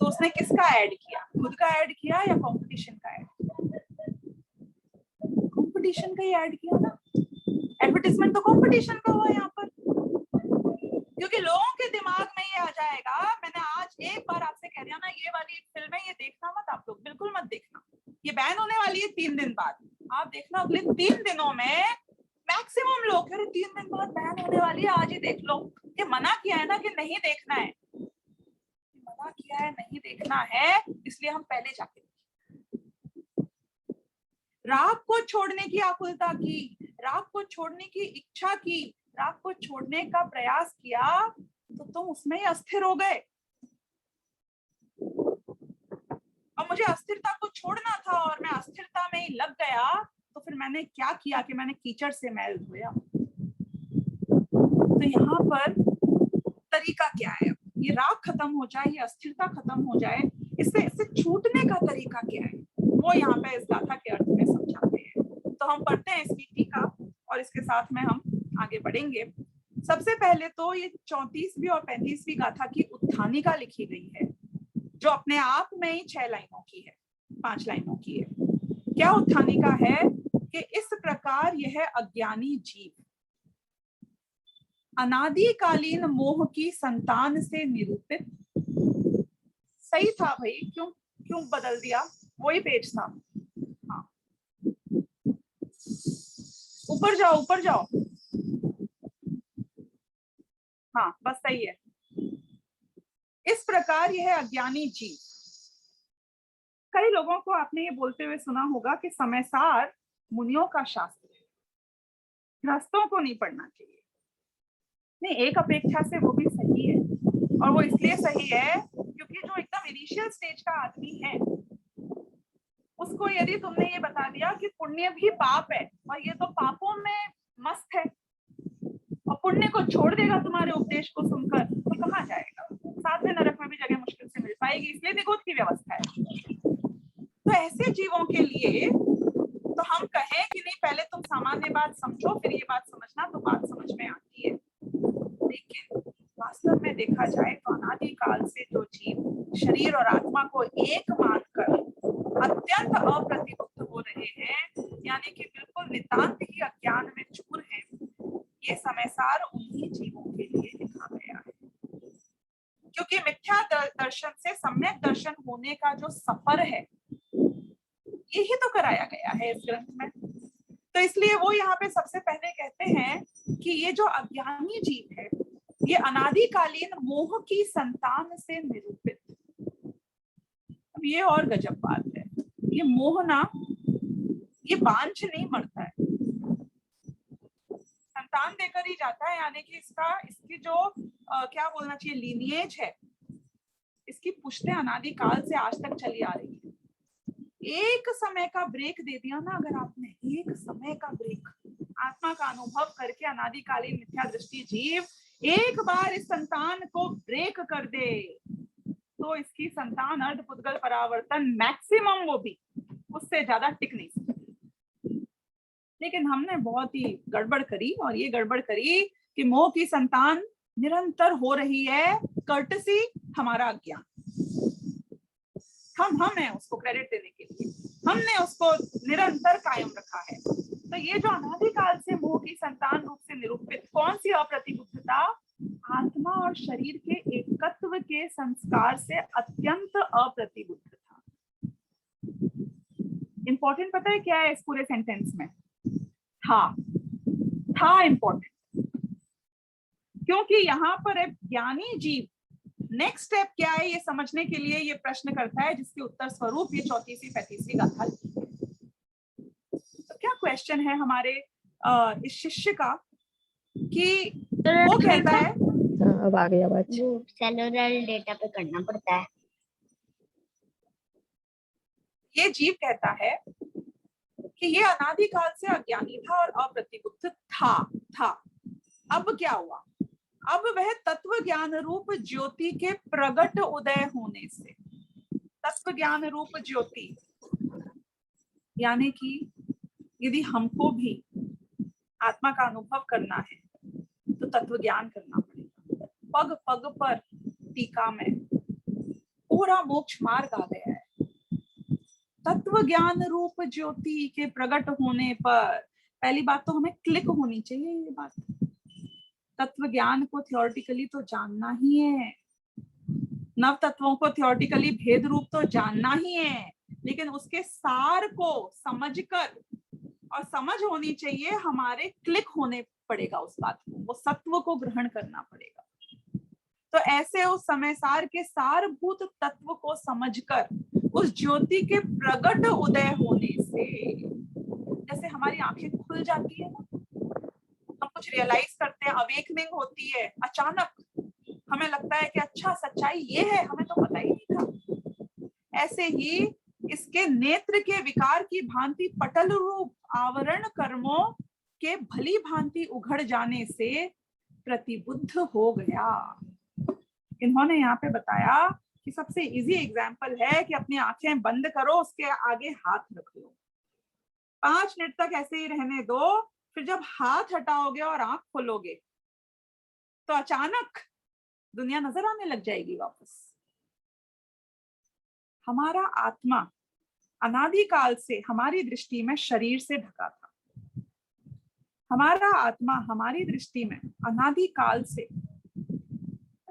तो उसने किसका ऐड किया? खुद का ऐड किया या कंपटीशन का ऐड किया? कंपटीशन का ही ऐड किया ना। एडवर्टाइजमेंट तो कंपटीशन का हुआ यहाँ पर, क्योंकि लोगों के दिमाग में ये आ जाएगा। मैंने आज एक बार आपसे कह दिया ना, ये वाली एक फिल्म है, ये देखना मत, आप लोग बिल्कुल मत देखना, ये बैन होने वाली है 3 दिन बाद। आप देखना अगले 3 दिनों में मैक्सिमम लोग, अरे 3 दिन बाद बैन होने वाली है, आज ही देख लो। ये मना किया है ना कि नहीं देखना है, मना किया है नहीं देखना है, इसलिए हम पहले जाके राग को छोड़ने की आकुलता की, राग को छोड़ने की इच्छा की, राग को छोड़ने का प्रयास किया, तो तुम उसमें ही अस्थिर हो गए। और मुझे अस्थिरता को छोड़ना था और मैं अस्थिरता में ही लग गया, तो फिर मैंने क्या किया कि मैंने कीचड़ से मैल धोया। तो यहाँ पर तरीका क्या है? ये राग खत्म हो जाए, ये अस्थिरता खत्म हो जाए, इससे छूटने का तरीका क्या है, वो यहाँ पे इस गाथा के अर्थ में समझाते हैं। तो हम पढ़ते हैं इसकी टीका और इसके साथ में हम आगे बढ़ेंगे। सबसे पहले तो ये 34वीं और 35वीं गाथा की उत्थानिका लिखी गई है, जो अपने आप में ही 6 लाइनों की है, 5 लाइनों की है। क्या उत्थानिका है कि इस प्रकार यह अज्ञानी जीव अनादिकालीन मोह की संतान से निरूपित, सही था भाई, क्यों बदल दिया? वही पेज था। हाँ, ऊपर जाओ, ऊपर जाओ। हाँ, बस सही है। इस प्रकार यह अज्ञानी जीव, कई लोगों को आपने ये बोलते हुए सुना होगा कि समयसार मुनियों का शास्त्र है, गृहस्थों को नहीं पढ़ना चाहिए। नहीं, एक अपेक्षा से वो भी सही है, और वो इसलिए सही है क्योंकि जो एकदम इनिशियल स्टेज का आदमी है, उसको यदि तुमने ये बता दिया कि पुण्य भी पाप है, और ये तो पापों में मस्त है और पुण्य को छोड़ देगा तुम्हारे उपदेश को सुनकर, तो कहाँ जाएगा? साथ में नरक में भी जगह मुश्किल से मिल पाएगी, इसलिए निगोद की व्यवस्था है। तो ऐसे जीवों के लिए तो हम कहें कि नहीं पहले तुम सामान्य बात समझो फिर ये बात समझना, तो बात समझ में आती है। लेकिन वास्तव में देखा जाए तो अनादि काल से जो जीव शरीर और आत्मा को एक मानकर अत्यंत अप्रतिबुद्ध हो रहे हैं, यानी कि बिल्कुल नितांत ही अज्ञान में चूर हैं, ये समय सार उन्हीं जीवों के लिए लिखा गया है। क्योंकि मिथ्या दर्शन से सम्यक दर्शन होने का जो सफर है, यही तो कराया गया है इस ग्रंथ में। तो इसलिए वो यहाँ पे सबसे पहले कहते हैं कि ये जो अज्ञानी जीव है, ये अनादिकालीन मोह की संतान से निरूपित। अब ये और गजब बात है, ये मोह ना, ये बांझ नहीं मरता है, संतान देकर ही जाता है, यानी कि इसकी जो क्या बोलना चाहिए लीनिएज है, इसकी पुश्तें अनादिकाल से आज तक चली आ रही है। एक समय का ब्रेक दे दिया ना अगर आपने, एक समय का ब्रेक, आत्मा का अनुभव करके अनादिकालीन मिथ्या दृष्टि जीव एक बार इस संतान को ब्रेक कर दे, तो इसकी संतान अर्ध पुद्गल परावर्तन मैक्सिमम, वो भी उससे ज्यादा टिक नहीं सकती। लेकिन हमने बहुत ही गड़बड़ करी, और ये गड़बड़ करी कि मोह की संतान निरंतर हो रही है, कर्टसी हमारा अज्ञान। हम हैं उसको क्रेडिट देने के लिए, हमने उसको निरंतर कायम रखा है। तो ये जो अनादिकाल से मोह की संतान रूप से निरूपित कौन सी अप्रतिबुद्धता, आत्मा और शरीर के एकत्व के संस्कार से अत्यंत अप्रतिबुद्ध था। इंपॉर्टेंट पता है क्या है इस पूरे सेंटेंस में? था इंपॉर्टेंट, क्योंकि यहाँ पर एक ज्ञानी जीव नेक्स्ट स्टेप क्या है ये समझने के लिए ये प्रश्न करता है, जिसके उत्तर स्वरूप ये 34वीं 35वीं गाथा लिखी है। तो क्या क्वेश्चन है हमारे इस शिष्य का कि वो कहता है, अब आ गई आवाज, वो सेलुलर डेटा पे करना पड़ता है। ये जीव कहता है कि ये अनादिकाल से अज्ञानी था और अप्रतिबुद्ध था। अब क्या हुआ? अब वह तत्व ज्ञान रूप ज्योति के प्रगट उदय होने से, तत्व ज्ञान रूप ज्योति, यानी कि यदि हमको भी आत्मा का अनुभव करना है तो तत्व ज्ञान करना पड़ेगा। पग पग पर टीका में पूरा मोक्ष मार्ग आ गया है। तत्व ज्ञान रूप ज्योति के प्रकट होने पर पहली बात तो हमें क्लिक होनी चाहिए ये बात, तत्व ज्ञान को थियोरेटिकली तो जानना ही है, नव तत्वों को थियोरेटिकली भेद रूप तो जानना ही है, लेकिन उसके सार को समझकर, और समझ होनी चाहिए, हमारे क्लिक होने पड़ेगा उस बात को, वो सत्व को ग्रहण करना पड़ेगा। तो ऐसे उस समय सार के सारभूत तत्व को समझकर उस ज्योति के प्रगट उदय होने से, जैसे हमारी आंखें खुल जाती है ना, हम कुछ रियलाइज करते हैं, अवेकनिंग होती है, अचानक हमें लगता है कि अच्छा सच्चाई ये है, हमें तो पता ही नहीं था। ऐसे ही इसके नेत्र के विकार की भांति पटल रूप आवरण कर्मों के भली भांति उघड़ जाने से प्रतिबुद्ध हो गया। इन्होंने यहाँ पे बताया कि सबसे इजी एग्जाम्पल है कि अपनी आंखें बंद करो, उसके आगे हाथ रख लो, 5 मिनट तक ऐसे ही रहने दो, फिर जब हाथ हटाओगे और आंख खोलोगे तो अचानक दुनिया नजर आने लग जाएगी वापस। हमारा आत्मा अनादिकाल से हमारी दृष्टि में शरीर से ढका था, हमारा आत्मा हमारी दृष्टि में अनादिकाल से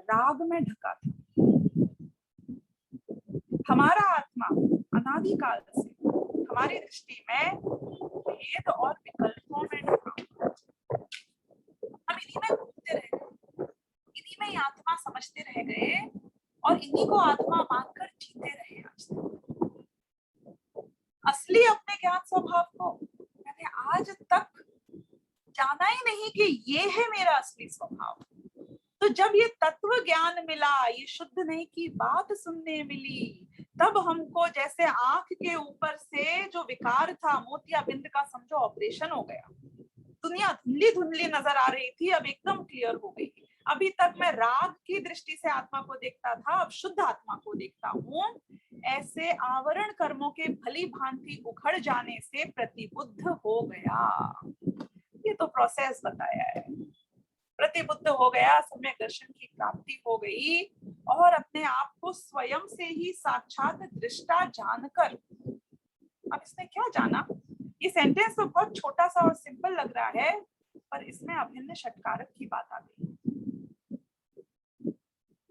राग में ढका था, हमारा आत्मा अनादिकाल से हमारी दृष्टि में भेद और विकल्पों में ढका। हम इन्हीं में घूमते रह गए, इन्हीं में ही आत्मा समझते रह गए और इन्हीं को आत्मा मानकर जीते रहे आज तक। असली अपने ज्ञान स्वभाव को मैंने आज तक जाना ही नहीं कि ये है मेरा असली स्वभाव। तो तो जब ये तत्व ज्ञान मिला, ये शुद्ध नहीं की बात सुनने मिली, तब हमको जैसे आंख के ऊपर से जो विकार था, मोतियाबिंद का समझो ऑपरेशन हो गया। दुनिया धुंधली धुंधली नजर आ रही थी, अब एकदम क्लियर हो गई। अभी तक मैं राग की दृष्टि से आत्मा को देखता था, अब शुद्ध आत्मा को देखता हूँ। ऐसे आवरण कर्मों के भली भांति उखड़ जाने से प्रतिबुद्ध हो गया। ये तो प्रोसेस बताया है। प्रतिबुद्ध हो गया, सम्यक दर्शन की प्राप्ति हो गई, और अपने आप को स्वयं से ही साक्षात दृष्टा जानकर। अब इसने क्या जाना? ये सेंटेंस तो बहुत छोटा सा और सिंपल लग रहा है, पर इसमें अभिन्न षटकारक की बात आ गई।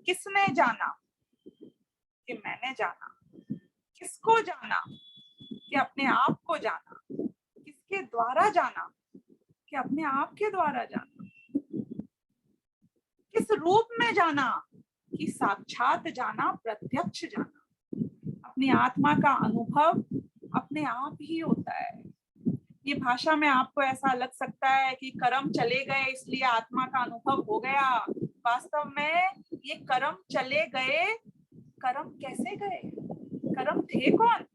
किसने जाना? कि मैंने जाना। किसको जाना? कि अपने आप को जाना। किसके द्वारा जाना? कि अपने आप के द्वारा जाना। किस रूप में जाना? कि साक्षात जाना, प्रत्यक्ष जाना। अपनी आत्मा का अनुभव अपने आप ही होता है। ये भाषा में आपको ऐसा लग सकता है कि कर्म चले गए इसलिए आत्मा का अनुभव हो गया। वास्तव में ये कर्म चले गए। कर्म कैसे गए? कर्म थे कौन?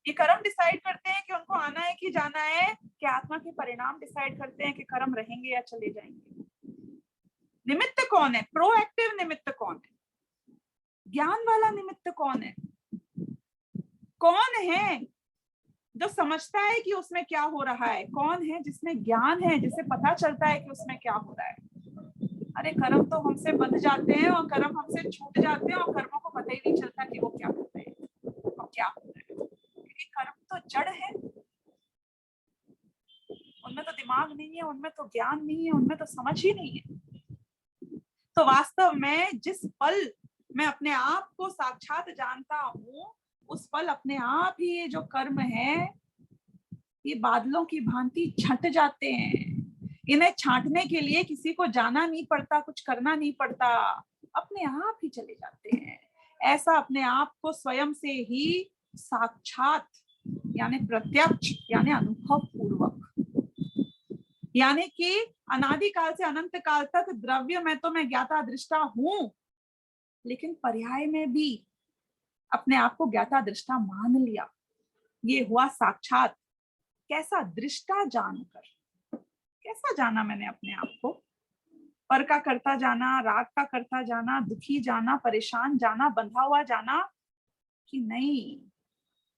ये कर्म डिसाइड करते हैं कि उनको आना है कि जाना है, कि आत्मा के परिणाम डिसाइड करते हैं कि कर्म रहेंगे या चले जाएंगे? निमित्त कौन है? प्रोएक्टिव निमित्त कौन है? ज्ञान वाला निमित्त कौन है? कौन है जो समझता है कि उसमें क्या हो रहा है? कौन है जिसमें ज्ञान है, जिसे पता चलता है कि उसमें क्या हो रहा है? अरे कर्म तो हमसे बंध जाते हैं और कर्म हमसे छूट जाते हैं और कर्मों को पता ही नहीं चलता कि वो क्या कर रहे हैं और क्या हो रहा है, क्योंकि कर्म तो जड़ है। उनमें तो दिमाग नहीं है, उनमें तो ज्ञान नहीं है, उनमें तो समझ ही नहीं है। तो वास्तव में जिस पल मैं अपने आप को साक्षात जानता हूँ, उस पल अपने आप ही ये जो कर्म है, ये बादलों की भांति छंट जाते हैं। इन्हें छांटने के लिए किसी को जाना नहीं पड़ता, कुछ करना नहीं पड़ता, अपने आप ही चले जाते हैं। ऐसा अपने आप को स्वयं से ही साक्षात यानी प्रत्यक्ष यानी अनुभव पूर्वक, यानी कि अनादिकाल से अनंत काल तक द्रव्य में तो मैं ज्ञाता दृष्टा हूं, लेकिन पर्याय में भी अपने आप को ज्ञाता दृष्टा मान लिया। ये हुआ साक्षात। कैसा? दृष्टा जानकर। कैसा जाना मैंने अपने आप को? पर का करता जाना, राग का करता जाना, दुखी जाना, परेशान जाना, बंधा हुआ जाना? कि नहीं,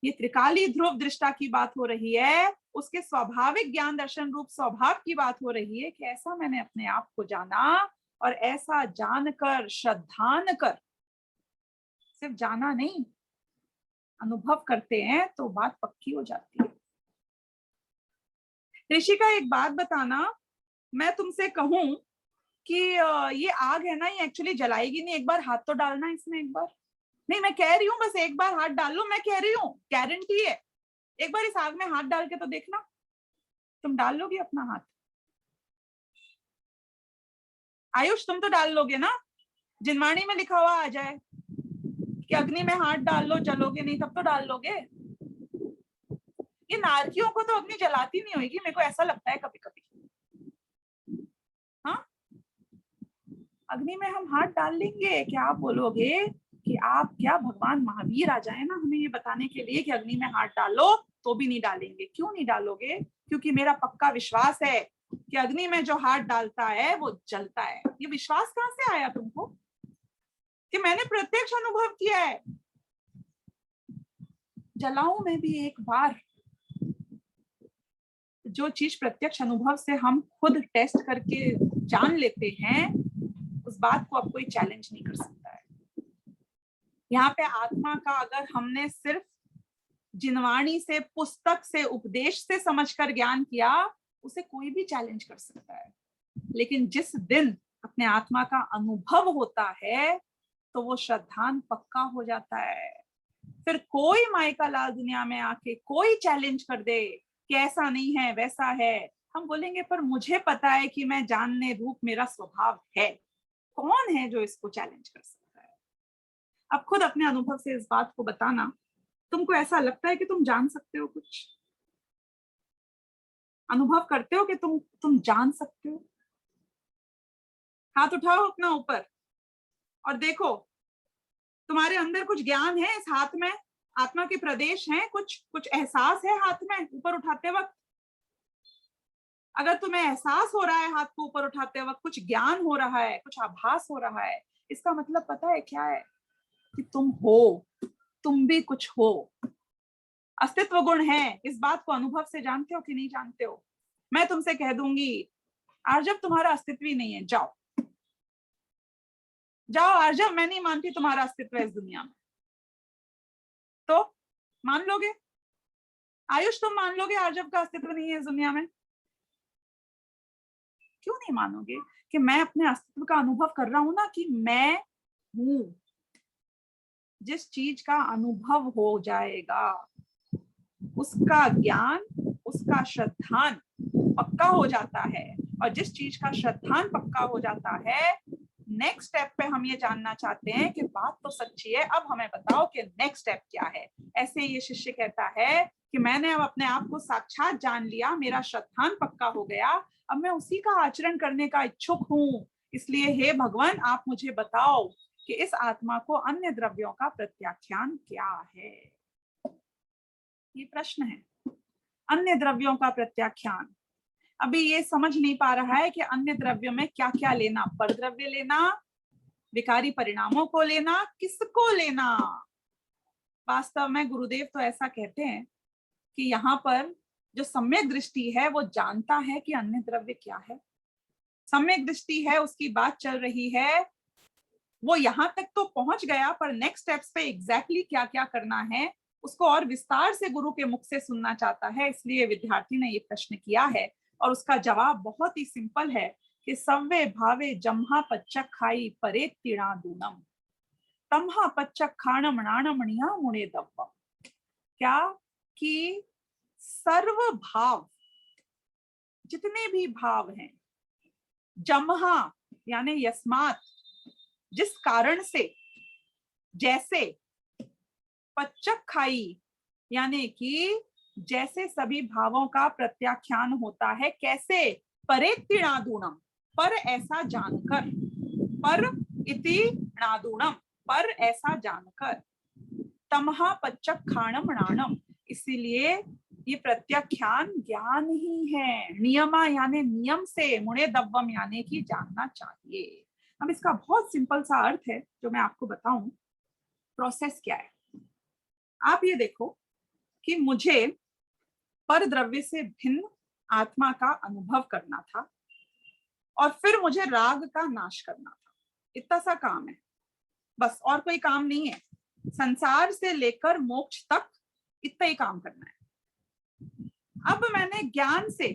ये त्रिकाली ध्रुव दृष्टा की बात हो रही है, उसके स्वाभाविक ज्ञान दर्शन रूप स्वभाव की बात हो रही है कि ऐसा मैंने अपने आप को जाना, और ऐसा जानकर श्रद्धान कर, सिर्फ जाना नहीं, अनुभव करते हैं तो बात पक्की हो जाती है। ऋषि का एक बात बताना, मैं तुमसे कहूं कि ये आग है ना, ये एक्चुअली जलाएगी नहीं, एक बार हाथ तो डालना इसमें। एक बार नहीं, मैं कह रही हूँ बस एक बार हाथ डाल लो, मैं कह रही हूँ, गारंटी है। एक बार इस आग में हाथ डाल के तो देखना, तुम डाल लोगे अपना हाथ? आयुष तुम तो डाल लोगे ना? जिनवाणी में लिखा हुआ आ जाए कि अग्नि में हाथ डाल लो, जलोगे नहीं, तब तो डाल लोगे। ये नारकियों को तो अग्नि जलाती नहीं होगी, मेरे को ऐसा लगता है कभी कभी। हाँ, अग्नि में हम हाथ डाल लेंगे। क्या आप बोलोगे कि आप क्या भगवान महावीर आ जाए ना हमें ये बताने के लिए कि अग्नि में हाथ डालो, तो भी नहीं डालेंगे? क्यों नहीं डालोगे? क्योंकि मेरा पक्का विश्वास है कि अग्नि में जो हाथ डालता है वो जलता है। ये विश्वास कहां से आया तुमको? कि मैंने प्रत्यक्ष अनुभव किया है। जलाऊं मैं भी एक बार? जो चीज प्रत्यक्ष अनुभव से हम खुद टेस्ट करके जान लेते हैं, उस बात को अब कोई चैलेंज नहीं कर सकता है। यहाँ पे आत्मा का अगर हमने सिर्फ जिनवाणी से, पुस्तक से, उपदेश से समझकर ज्ञान किया, उसे कोई भी चैलेंज कर सकता है। लेकिन जिस दिन अपने आत्मा का अनुभव होता है, तो वो श्रद्धान पक्का हो जाता है। फिर कोई माइका लाल दुनिया में आके कोई चैलेंज कर दे कि ऐसा नहीं है, वैसा है, हम बोलेंगे पर मुझे पता है कि मैं जानने रूप मेरा स्वभाव है। कौन है जो इसको चैलेंज कर सकता है? अब खुद अपने अनुभव से इस बात को बताना। तुमको ऐसा लगता है कि तुम जान सकते हो कुछ? अनुभव करते हो कि तुम जान सकते हो? हाथ उठाओ अपना ऊपर और देखो तुम्हारे अंदर कुछ ज्ञान है इस हाथ में, आत्मा के प्रदेश हैं, कुछ एहसास है हाथ में ऊपर उठाते वक्त। अगर तुम्हें एहसास हो रहा है हाथ को ऊपर उठाते वक्त, कुछ ज्ञान हो रहा है, कुछ आभास हो रहा है, इसका मतलब पता है क्या है? कि तुम हो, तुम भी कुछ हो, अस्तित्व गुण है। इस बात को अनुभव से जानते हो कि नहीं जानते हो? मैं तुमसे कह दूंगी आर्जव तुम्हारा अस्तित्व ही नहीं है, जाओ जाओ आर्जव, मैं नहीं मानती तुम्हारा अस्तित्व है इस दुनिया में। तो मान लोगे? आयुष तुम मान लोगे आर्जव का अस्तित्व नहीं है इस दुनिया में? क्यों नहीं मानोगे? कि मैं अपने अस्तित्व का अनुभव कर रहा हूं ना, कि मैं हूं। जिस चीज का अनुभव हो जाएगा उसका ज्ञान, उसका श्रद्धान पक्का हो जाता है, और जिस चीज का श्रद्धान पक्का हो जाता है, नेक्स्ट स्टेप पे हम ये जानना चाहते हैं कि बात तो सच्ची है, अब हमें बताओ कि नेक्स्ट स्टेप क्या है। ऐसे ये शिष्य कहता है कि मैंने अब अपने आप को साक्षात जान लिया, मेरा श्रद्धान पक्का हो गया, अब मैं उसी का आचरण करने का इच्छुक हूँ। इसलिए हे भगवान, आप मुझे बताओ कि इस आत्मा को अन्य द्रव्यों का प्रत्याख्यान क्या है। ये प्रश्न है, अन्य द्रव्यों का प्रत्याख्यान। अभी ये समझ नहीं पा रहा है कि अन्य द्रव्यों में क्या क्या लेना, पर द्रव्य लेना, विकारी परिणामों को लेना, किसको लेना। वास्तव में गुरुदेव तो ऐसा कहते हैं कि यहाँ पर जो सम्यक दृष्टि है वो जानता है कि अन्य द्रव्य क्या है। सम्यक दृष्टि है, उसकी बात चल रही है, वो यहाँ तक तो पहुंच गया, पर नेक्स्ट स्टेप्स पे एग्जैक्टली क्या क्या करना है उसको और विस्तार से गुरु के मुख से सुनना चाहता है। इसलिए विद्यार्थी ने ये प्रश्न किया है, और उसका जवाब बहुत ही सिंपल है कि सव्वे भावे जम्हा पच्चक खाई परे तीणा दूनम तम्हा पच्चक खाणम नाणमणिया मुणे दव्वम। क्या? कि सर्व भाव, जितने भी भाव हैं, जम्हा यानी यस्मात, जिस कारण से, जैसे, पच्चक खाई यानी कि जैसे सभी भावों का प्रत्याख्यान होता है, कैसे? परे नादूणम, पर ऐसा जानकर, पर इति नादूणम, पर ऐसा जानकर, तमहा पच्चक खाणम नाणम, इसीलिए ये प्रत्याख्यान ज्ञान ही है। नियमा यानी नियम से, मुणे दव्वम यानी कि जानना चाहिए। अब इसका बहुत सिंपल सा अर्थ है जो मैं आपको बताऊं। प्रोसेस क्या है? आप ये देखो कि मुझे पर द्रव्य से भिन्न आत्मा का अनुभव करना था, और फिर मुझे राग का नाश करना था। इतना सा काम है बस, और कोई काम नहीं है। संसार से लेकर मोक्ष तक इतना ही काम करना है। अब मैंने ज्ञान से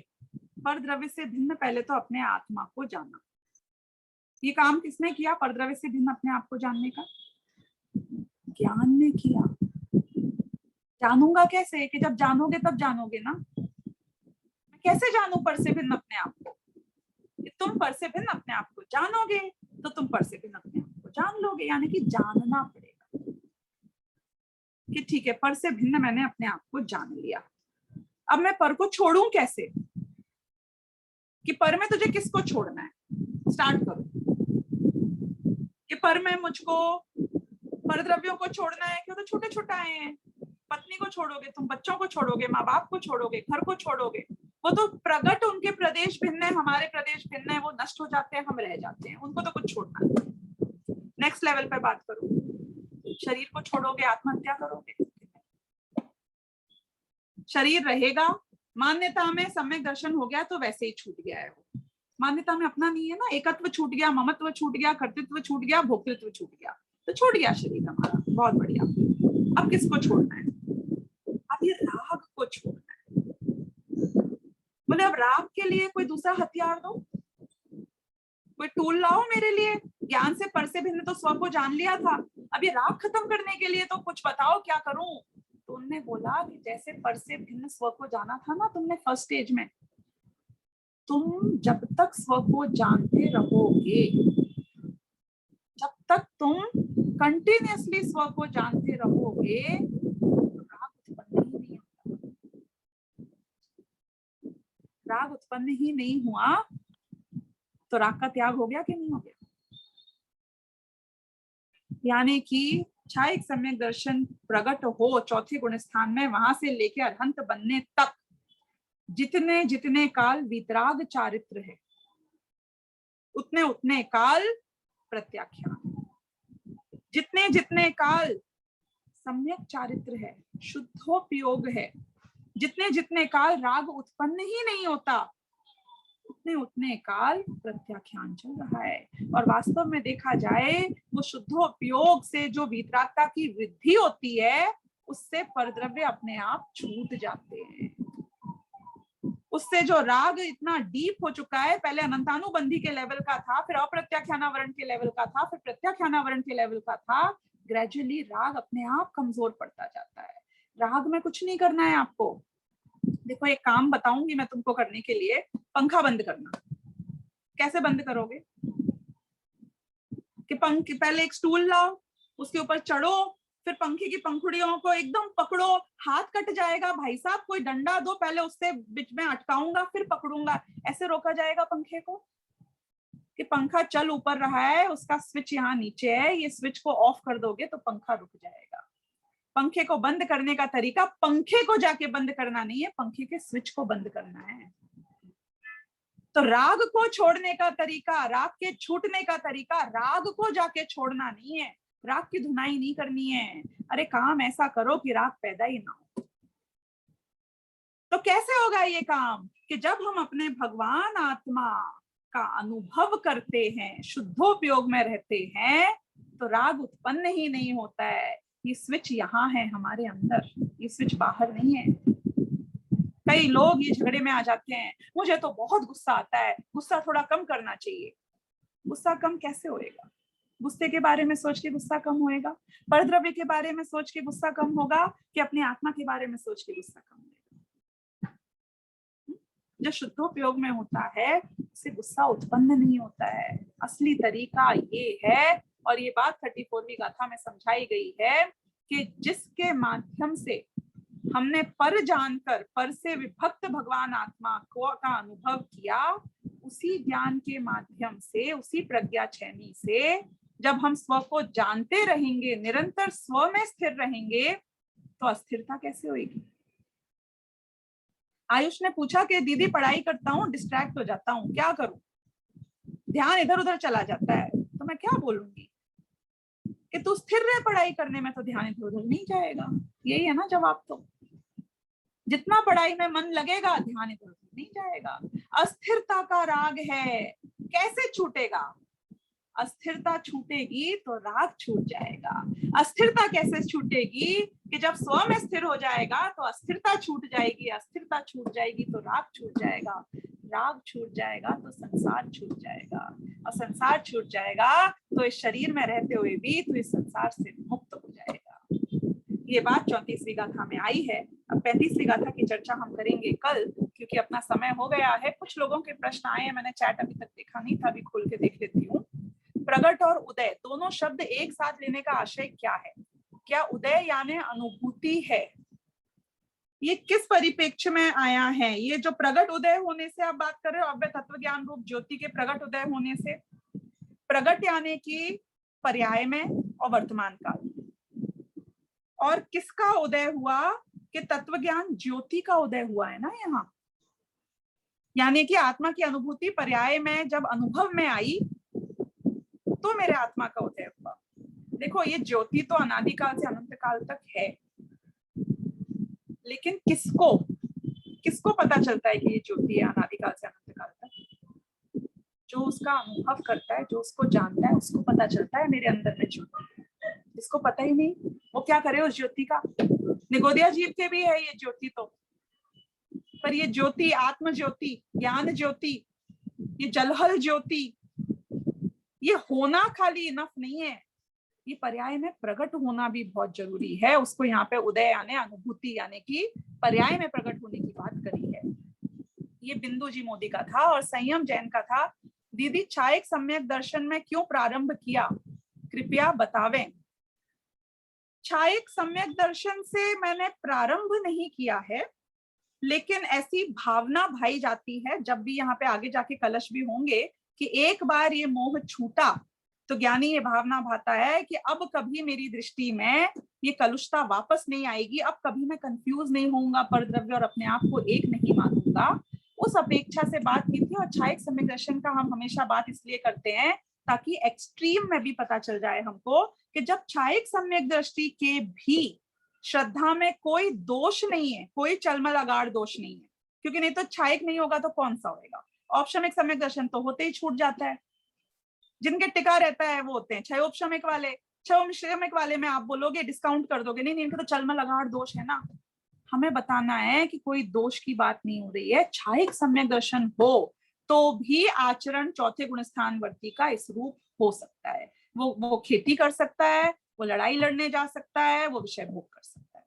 पर द्रव्य से भिन्न पहले तो अपने आत्मा को जाना। ये काम किसने किया? पर द्रव्य से भिन्न अपने आप को जानने का ज्ञान ने किया। जानूंगा कैसे? कि जब जानोगे तब जानोगे ना। मैं कैसे जानूं पर से भिन्न अपने आप को? तुम पर से भिन्न अपने आप को जानोगे तो तुम पर से भिन्न अपने आप को जान लोगे, यानी कि जानना पड़ेगा कि ठीक है, पर से भिन्न मैंने अपने आप को जान लिया। अब मैं पर को छोड़ूं कैसे? कि पर में तुझे किसको छोड़ना है? स्टार्ट करो कि पर में मुझको पर द्रव्यों को छोड़ना है, क्यों? तो छोटे छोटे आए हैं। पत्नी को छोड़ोगे तुम, बच्चों को छोड़ोगे, माँ बाप को छोड़ोगे, घर को छोड़ोगे, वो तो प्रगट, उनके प्रदेश भिन्न है, हमारे प्रदेश भिन्न है, वो नष्ट हो जाते हैं, हम रह जाते हैं, उनको तो कुछ छोड़ना है। नेक्स्ट लेवल पर बात करो, शरीर को छोड़ोगे, आत्महत्या करोगे, शरीर रहेगा। मान्यता में सम्यक दर्शन हो गया तो वैसे ही छूट गया है। वो मान्यता में अपना नहीं है ना, एकत्व छूट गया, ममत्व छूट गया, कर्तृत्व छूट गया, भोक्तृत्व छूट गया, तो छूट गया शरीर हमारा। बहुत बढ़िया। अब किसको छोड़ना है? अब ये राग को छोड़ना है। बोले अब राग के लिए कोई दूसरा हथियार दो, कोई टूल लाओ मेरे लिए। ज्ञान से पर से भिन्न तो स्व को जान लिया था, अब ये राग खत्म करने के लिए तो कुछ बताओ क्या करूं। तो उन्होंने बोला कि जैसे पर से भिन्न स्व को जाना था ना तुमने फर्स्ट स्टेज में, तुम जब तक स्व को जानते रहोगे, जब तक तुम कंटिन्यूअसली स्व को जानते रहोगे, राग उत्पन्न ही नहीं होगा। राग उत्पन्न ही नहीं हुआ तो राग का त्याग हो गया कि नहीं हो गया? यानी कि छायक सम्यक दर्शन प्रकट हो चौथे गुण स्थान में, वहां से लेके अरहंत बनने तक जितने जितने काल वितराग चारित्र है, उतने उतने काल प्रत्याख्यान, जितने जितने काल सम्यक चारित्र है, शुद्धोपयोग है, जितने जितने काल राग उत्पन्न ही नहीं होता, उतने उतने काल प्रत्याख्यान चल रहा है। और वास्तव में देखा जाए वो शुद्धोपयोग से जो वीतरागता की वृद्धि होती है, उससे परद्रव्य अपने आप छूट जाते हैं। उससे जो राग इतना डीप हो चुका है, पहले अनंतानुबंधी के लेवल का था, फिर अप्रत्याख्यानावरण के लेवल का था, फिर प्रत्याख्यानावरण के लेवल का था, ग्रेजुअली राग अपने आप कमजोर पड़ता जाता है। राग में कुछ नहीं करना है आपको। देखो एक काम बताऊंगी मैं तुमको करने के लिए, पंखा बंद करना। कैसे बंद करोगे? कि पहले एक स्टूल लाओ, उसके ऊपर चढ़ो, फिर पंखे की पंखुड़ियों को एकदम पकड़ो, हाथ कट जाएगा भाई साहब, कोई डंडा दो, पहले उससे बीच में अटकाऊंगा फिर पकड़ूंगा। ऐसे रोका जाएगा पंखे को? कि पंखा चल ऊपर रहा है, उसका स्विच यहाँ नीचे है, ये स्विच को ऑफ कर दोगे तो पंखा रुक जाएगा। पंखे को बंद करने का तरीका पंखे को जाके बंद करना नहीं है, पंखे के स्विच को बंद करना है। तो राग को छोड़ने का तरीका, राग के छूटने का तरीका राग को जाके छोड़ना नहीं है, राग की धुनाई नहीं करनी है। अरे काम ऐसा करो कि राग पैदा ही ना हो। तो कैसे होगा ये काम? कि जब हम अपने भगवान आत्मा का अनुभव करते हैं, शुद्धोपयोग में रहते हैं, तो राग उत्पन्न ही नहीं होता है। ये स्विच यहाँ है हमारे अंदर, ये स्विच बाहर नहीं है। कई लोग ये झगड़े में आ जाते हैं, मुझे तो बहुत गुस्सा आता है, गुस्सा थोड़ा कम करना चाहिए। गुस्सा कम कैसे होएगा? गुस्से के बारे में सोच के गुस्सा कम होएगा? परद्रव्य के बारे में सोच के गुस्सा कम होगा कि अपनी आत्मा के बारे में सोच के गुस्सा कम होगा? जो शुद्धोपयोग में होता है उससे गुस्सा उत्पन्न नहीं होता है। असली तरीका ये है, और ये बात 34वीं गाथा में समझाई गई है, कि जिसके माध्यम से हमने पर जानकर पर से विभक्त भगवान आत्मा को का अनुभव किया, उसी ज्ञान के माध्यम से, उसी प्रज्ञा छैनी से जब हम स्व को जानते रहेंगे, निरंतर स्व में स्थिर रहेंगे, तो अस्थिरता कैसे होगी? आयुष ने पूछा कि दीदी पढ़ाई करता हूँ, डिस्ट्रैक्ट हो जाता हूँ, क्या करूं? ध्यान इधर उधर चला जाता है। तो मैं क्या बोलूंगी कि तू स्थिर रह पढ़ाई करने में, तो ध्यान इधर उधर नहीं जाएगा। यही है ना जवाब। तो जितना पढ़ाई में मन लगेगा, ध्यान इधर उधर नहीं जाएगा। अस्थिरता का राग है, कैसे छूटेगा? अस्थिरता छूटेगी तो राग छूट जाएगा। अस्थिरता कैसे छूटेगी? कि जब स्व में स्थिर हो जाएगा तो अस्थिरता छूट जाएगी, अस्थिरता छूट जाएगी तो राग छूट जाएगा, राग छूट जाएगा तो संसार छूट जाएगा, और संसार छूट जाएगा तो इस शरीर में रहते हुए भी तो इस संसार से मुक्त हो जाएगा। ये बात 34वीं गाथा में आई है। अब 35वीं गाथा की चर्चा हम करेंगे कल, क्योंकि अपना समय हो गया है। कुछ लोगों के प्रश्न आए हैं, मैंने चैट अभी तक देखा नहीं था, अभी खोल के देख लेती हूँ। प्रगट और उदय दोनों शब्द एक साथ लेने का आशय क्या है? क्या उदय यानी अनुभूति है? ये किस परिप्रेक्ष्य में आया है? ये जो प्रगट उदय होने से आप बात कर रहे हो, अव्य तत्व ज्ञान रूप ज्योति के प्रगट उदय होने से, प्रगट यानी कि पर्याय में और वर्तमान काल। और किसका उदय हुआ? कि तत्व ज्ञान ज्योति का उदय हुआ है ना यहाँ। यानी कि आत्मा की अनुभूति पर्याय में जब अनुभव में आई तो मेरे आत्मा का उदय हुआ। देखो ये ज्योति तो अनादिकाल से अनंत काल तक है, लेकिन किसको किसको पता चलता है कि ये ज्योति है अनादिकाल से अनंत काल तक? जो उसका अनुभव करता है, जो उसको जानता है, उसको पता चलता है मेरे अंदर में ज्योति है। जिसको पता ही नहीं, वो क्या करे उस ज्योति का? निगोदिया जीव के भी है ये ज्योति तो, पर ये ज्योति आत्म ज्योति, ज्ञान ज्योति, ये जलहल ज्योति, ये होना खाली इनफ नहीं है, ये पर्याय में प्रकट होना भी बहुत जरूरी है। उसको यहाँ पे उदय यानी अनुभूति यानी कि पर्याय में प्रकट होने की बात करी है। ये बिंदु जी मोदी का था और संयम जैन का था। दीदी छायक सम्यक दर्शन में क्यों प्रारंभ किया, कृपया बतावें। छायक सम्यक दर्शन से मैंने प्रारंभ नहीं किया है, लेकिन ऐसी भावना भाई जाती है जब भी यहाँ पे आगे जाके कलश भी होंगे कि एक बार ये मोह छूटा तो ज्ञानी ये भावना भाता है कि अब कभी मेरी दृष्टि में ये कलुषता वापस नहीं आएगी, अब कभी मैं कंफ्यूज नहीं होऊंगा परद्रव्य और अपने आप को एक नहीं मानूंगा। उस अपेक्षा से बात की थी। और छायक सम्यक दर्शन का हम हमेशा बात इसलिए करते हैं ताकि एक्सट्रीम में भी पता चल जाए हमको कि जब छायक सम्यक दृष्टि के भी श्रद्धा में कोई दोष नहीं है, कोई चलमल अगाड़ दोष नहीं है, क्योंकि नहीं तो छायक नहीं होगा तो कौन सा होएगा। औपशमिक सम्यक दर्शन तो होते ही छूट जाता है, जिनके टिका रहता है वो होते हैं क्षयोपशमिक वाले। क्षयोपशमिक वाले में आप बोलोगे डिस्काउंट कर दोगे, नहीं इनके तो चलमल अगाड़ दोष है ना। हमें बताना है कि कोई दोष की बात नहीं हो रही है। छायक सम्यक दर्शन हो तो भी आचरण चौथे गुणस्थान वर्ती का इस रूप हो सकता है। वो खेती कर सकता है, वो लड़ाई लड़ने जा सकता है, वो विषय भोग कर सकता है।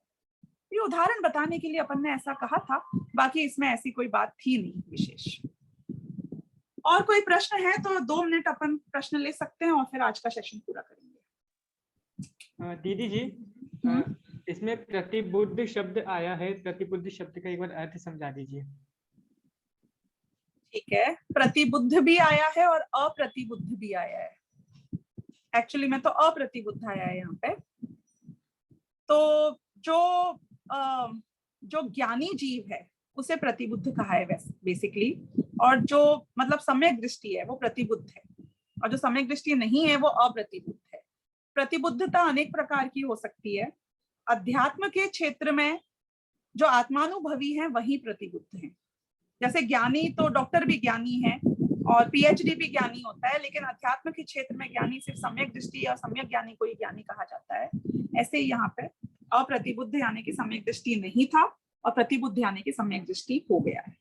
ये उदाहरण बताने के लिए अपन ने ऐसा कहा था, बाकी इसमें ऐसी कोई बात थी नहीं विशेष। और कोई प्रश्न है तो 2 मिनट अपन प्रश्न ले सकते हैं और फिर आज का सेशन पूरा करेंगे। दीदी जी, इसमें प्रतिबुद्ध शब्द आया है, प्रतिबुद्ध शब्द का एक बार अर्थ समझा दीजिए। ठीक है, प्रतिबुद्ध भी आया है और अप्रतिबुद्ध भी आया है। एक्चुअली में तो अप्रतिबुद्ध आया है यहाँ पे। तो जो ज्ञानी जीव है उसे प्रतिबुद्ध कहा है बेसिकली, और जो मतलब सम्यक दृष्टि है वो प्रतिबुद्ध है, और जो सम्यक दृष्टि नहीं है वो अप्रतिबुद्ध है। प्रतिबुद्धता अनेक प्रकार की हो सकती है। अध्यात्म के क्षेत्र में जो आत्मानुभवी हैं वही प्रतिबुद्ध हैं। जैसे ज्ञानी तो डॉक्टर भी ज्ञानी है और पीएचडी भी ज्ञानी होता है, लेकिन अध्यात्म के क्षेत्र में ज्ञानी सिर्फ सम्यक दृष्टि या सम्यक ज्ञानी को ही ज्ञानी कहा जाता है। ऐसे ही यहाँ पे अप्रतिबुद्ध यानी कि सम्यक दृष्टि नहीं था और प्रतिबुद्ध यानी कि सम्यक दृष्टि हो गया है।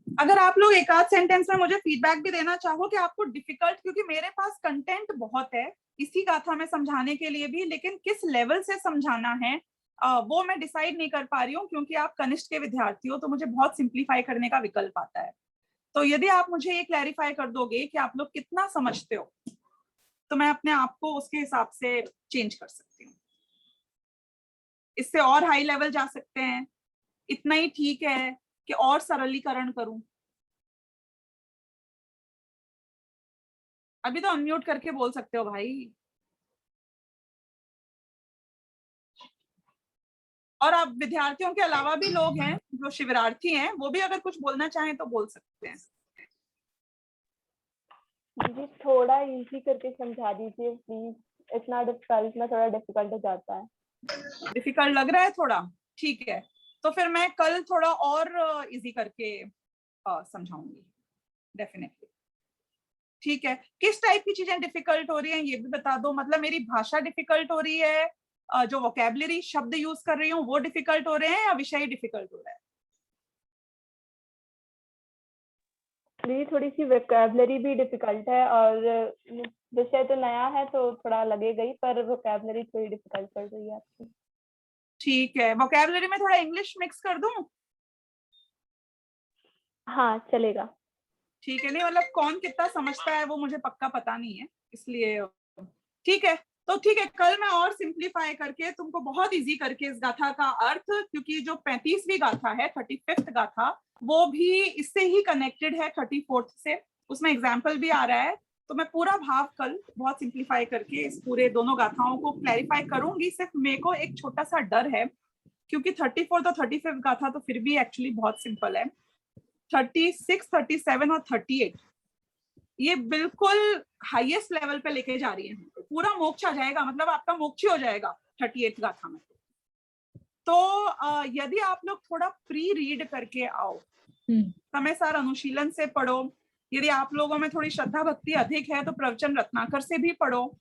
अगर आप लोग एक आध सेंटेंस में मुझे फीडबैक भी देना चाहो कि आपको डिफिकल्ट, क्योंकि मेरे पास कंटेंट बहुत है इसी गाथा में समझाने के लिए भी, लेकिन किस लेवल से समझाना है वो मैं डिसाइड नहीं कर पा रही हूँ, क्योंकि आप कनिष्ठ के विद्यार्थी हो तो मुझे बहुत सिंप्लीफाई करने का विकल्प आता है। तो यदि आप मुझे ये क्लैरिफाई कर दोगे कि आप लोग कितना समझते हो तो मैं अपने आप को उसके हिसाब से चेंज कर सकती हूँ। इससे और हाई लेवल जा सकते हैं, इतना ही ठीक है कि और सरलीकरण करूं? अभी तो अनम्यूट करके बोल सकते हो भाई। और अब विद्यार्थियों के अलावा भी लोग हैं जो शिविरार्थी हैं, वो भी अगर कुछ बोलना चाहें तो बोल सकते हैं। दीदी थोड़ा इजी करके समझा दीजिए प्लीज, इतना डिफिकल्ट में थोड़ा डिफिकल्ट हो जाता है। डिफिकल्ट लग रहा है थोड़ा? ठीक है, तो फिर मैं कल थोड़ा और इजी करके समझाऊंगी डेफिनेटली। ठीक है, किस टाइप की चीजें डिफिकल्ट हो रही हैं ये भी बता दो। मतलब मेरी भाषा डिफिकल्ट हो रही है, जो वोकैबुलरी शब्द यूज कर रही हूँ वो डिफिकल्ट हो रहे हैं, या विषय डिफिकल्ट हो रहा है? थोड़ी सी वोकैबुलरी भी डिफिकल्ट है और विषय तो नया है तो थोड़ा लगेगा ही, पर वोकैबुलरी थोड़ी डिफिकल्ट पड़ रही है आपकी। ठीक है, वोकैबुलरी में थोड़ा इंग्लिश मिक्स कर दूं? हाँ चलेगा। ठीक है, नहीं मतलब कौन कितना समझता है वो मुझे पक्का पता नहीं है, इसलिए ठीक है। तो ठीक है, कल मैं और सिंप्लीफाई करके तुमको बहुत इजी करके इस गाथा का अर्थ, क्योंकि जो 35वीं गाथा है 35th गाथा वो भी इससे ही कनेक्टेड है 34th से, उसमें एग्जाम्पल भी आ रहा है। तो मैं पूरा भाव कल बहुत सिंप्लीफाई करके इस पूरे दोनों गाथाओं को क्लैरिफाई करूंगी। सिर्फ मेरे को एक छोटा सा डर है, क्योंकि 34th और 35th गाथा तो फिर भी एक्चुअली बहुत सिंपल है। 36, 37 और 38 ये बिल्कुल हाईएस्ट लेवल पे लेके जा रही है, पूरा मोक्ष आ जाएगा, मतलब आपका मोक्ष ही हो जाएगा 38 गाथा में। तो यदि आप लोग थोड़ा प्री रीड करके आओ, समय सार अनुशीलन से पढ़ो, यदि आप लोगों में थोड़ी श्रद्धा भक्ति अधिक है तो प्रवचन रत्नाकर से भी पढ़ो,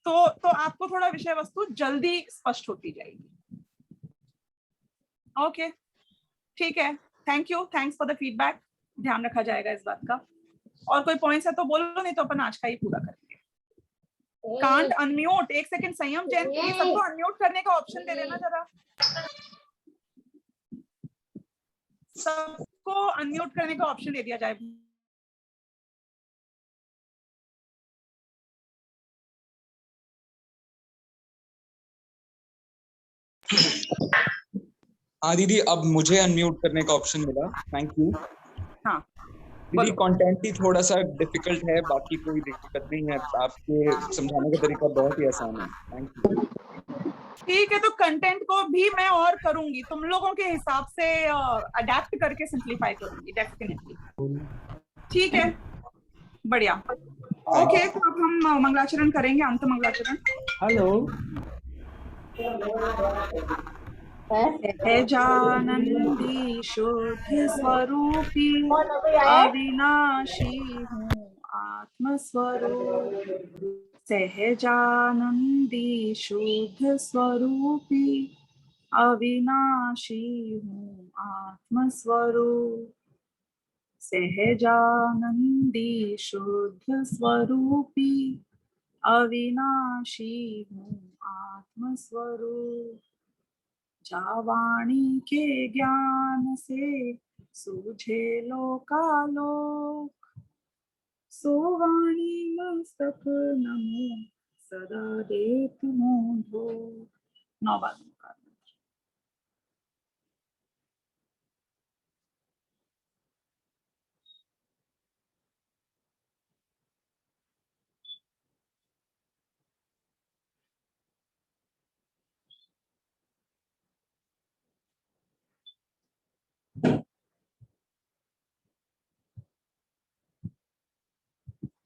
तो आपको थोड़ा विषय वस्तु जल्दी स्पष्ट होती जाएगी। ओके ठीक है, thank you, thanks for the feedback, ध्यान रखा जाएगा इस बात का। और कोई पॉइंट्स है तो बोलो, नहीं तो अपन आज का ही पूरा करेंगे। कांट अनम्यूट, एक सेकंड संयम जैन, प्लीज सबको अनम्यूट करने का ऑप्शन दे देना जरा, सबको अनम्यूट करने का ऑप्शन दे दिया जाए। हाँ दीदी, अब मुझे अनम्यूट करने का ऑप्शन मिला, थैंक यू। हाँ दीदी कंटेंट ही थोड़ा सा डिफिकल्ट है, बाकी कोई दिक्कत नहीं है, आपके समझाने का तरीका बहुत ही आसान है। Thank you. ठीक है, तो कंटेंट को भी मैं और करूंगी, तुम लोगों के हिसाब से अडेप्ट करके सिंप्लीफाई करूंगी डेफिनेटली। ठीक है, बढ़िया। ओके, तो अब हम मंगलाचरण करेंगे, अंत मंगलाचरण। हेलो। सहजानंदी शुद्ध स्वरूपी अविनाशी हूँ आत्म स्वरूप। सहजानंदी शुद्ध स्वरूपी अविनाशी हूँ आत्म स्वरूप। सहजानंदी शुद्ध स्वरूपी अविनाशी हूँ आत्म स्वरूप। जावाणी के ज्ञान से सूझे लोकालोक, सोवाणी मस्तक नमो सदा देत मोधो। 9 बार।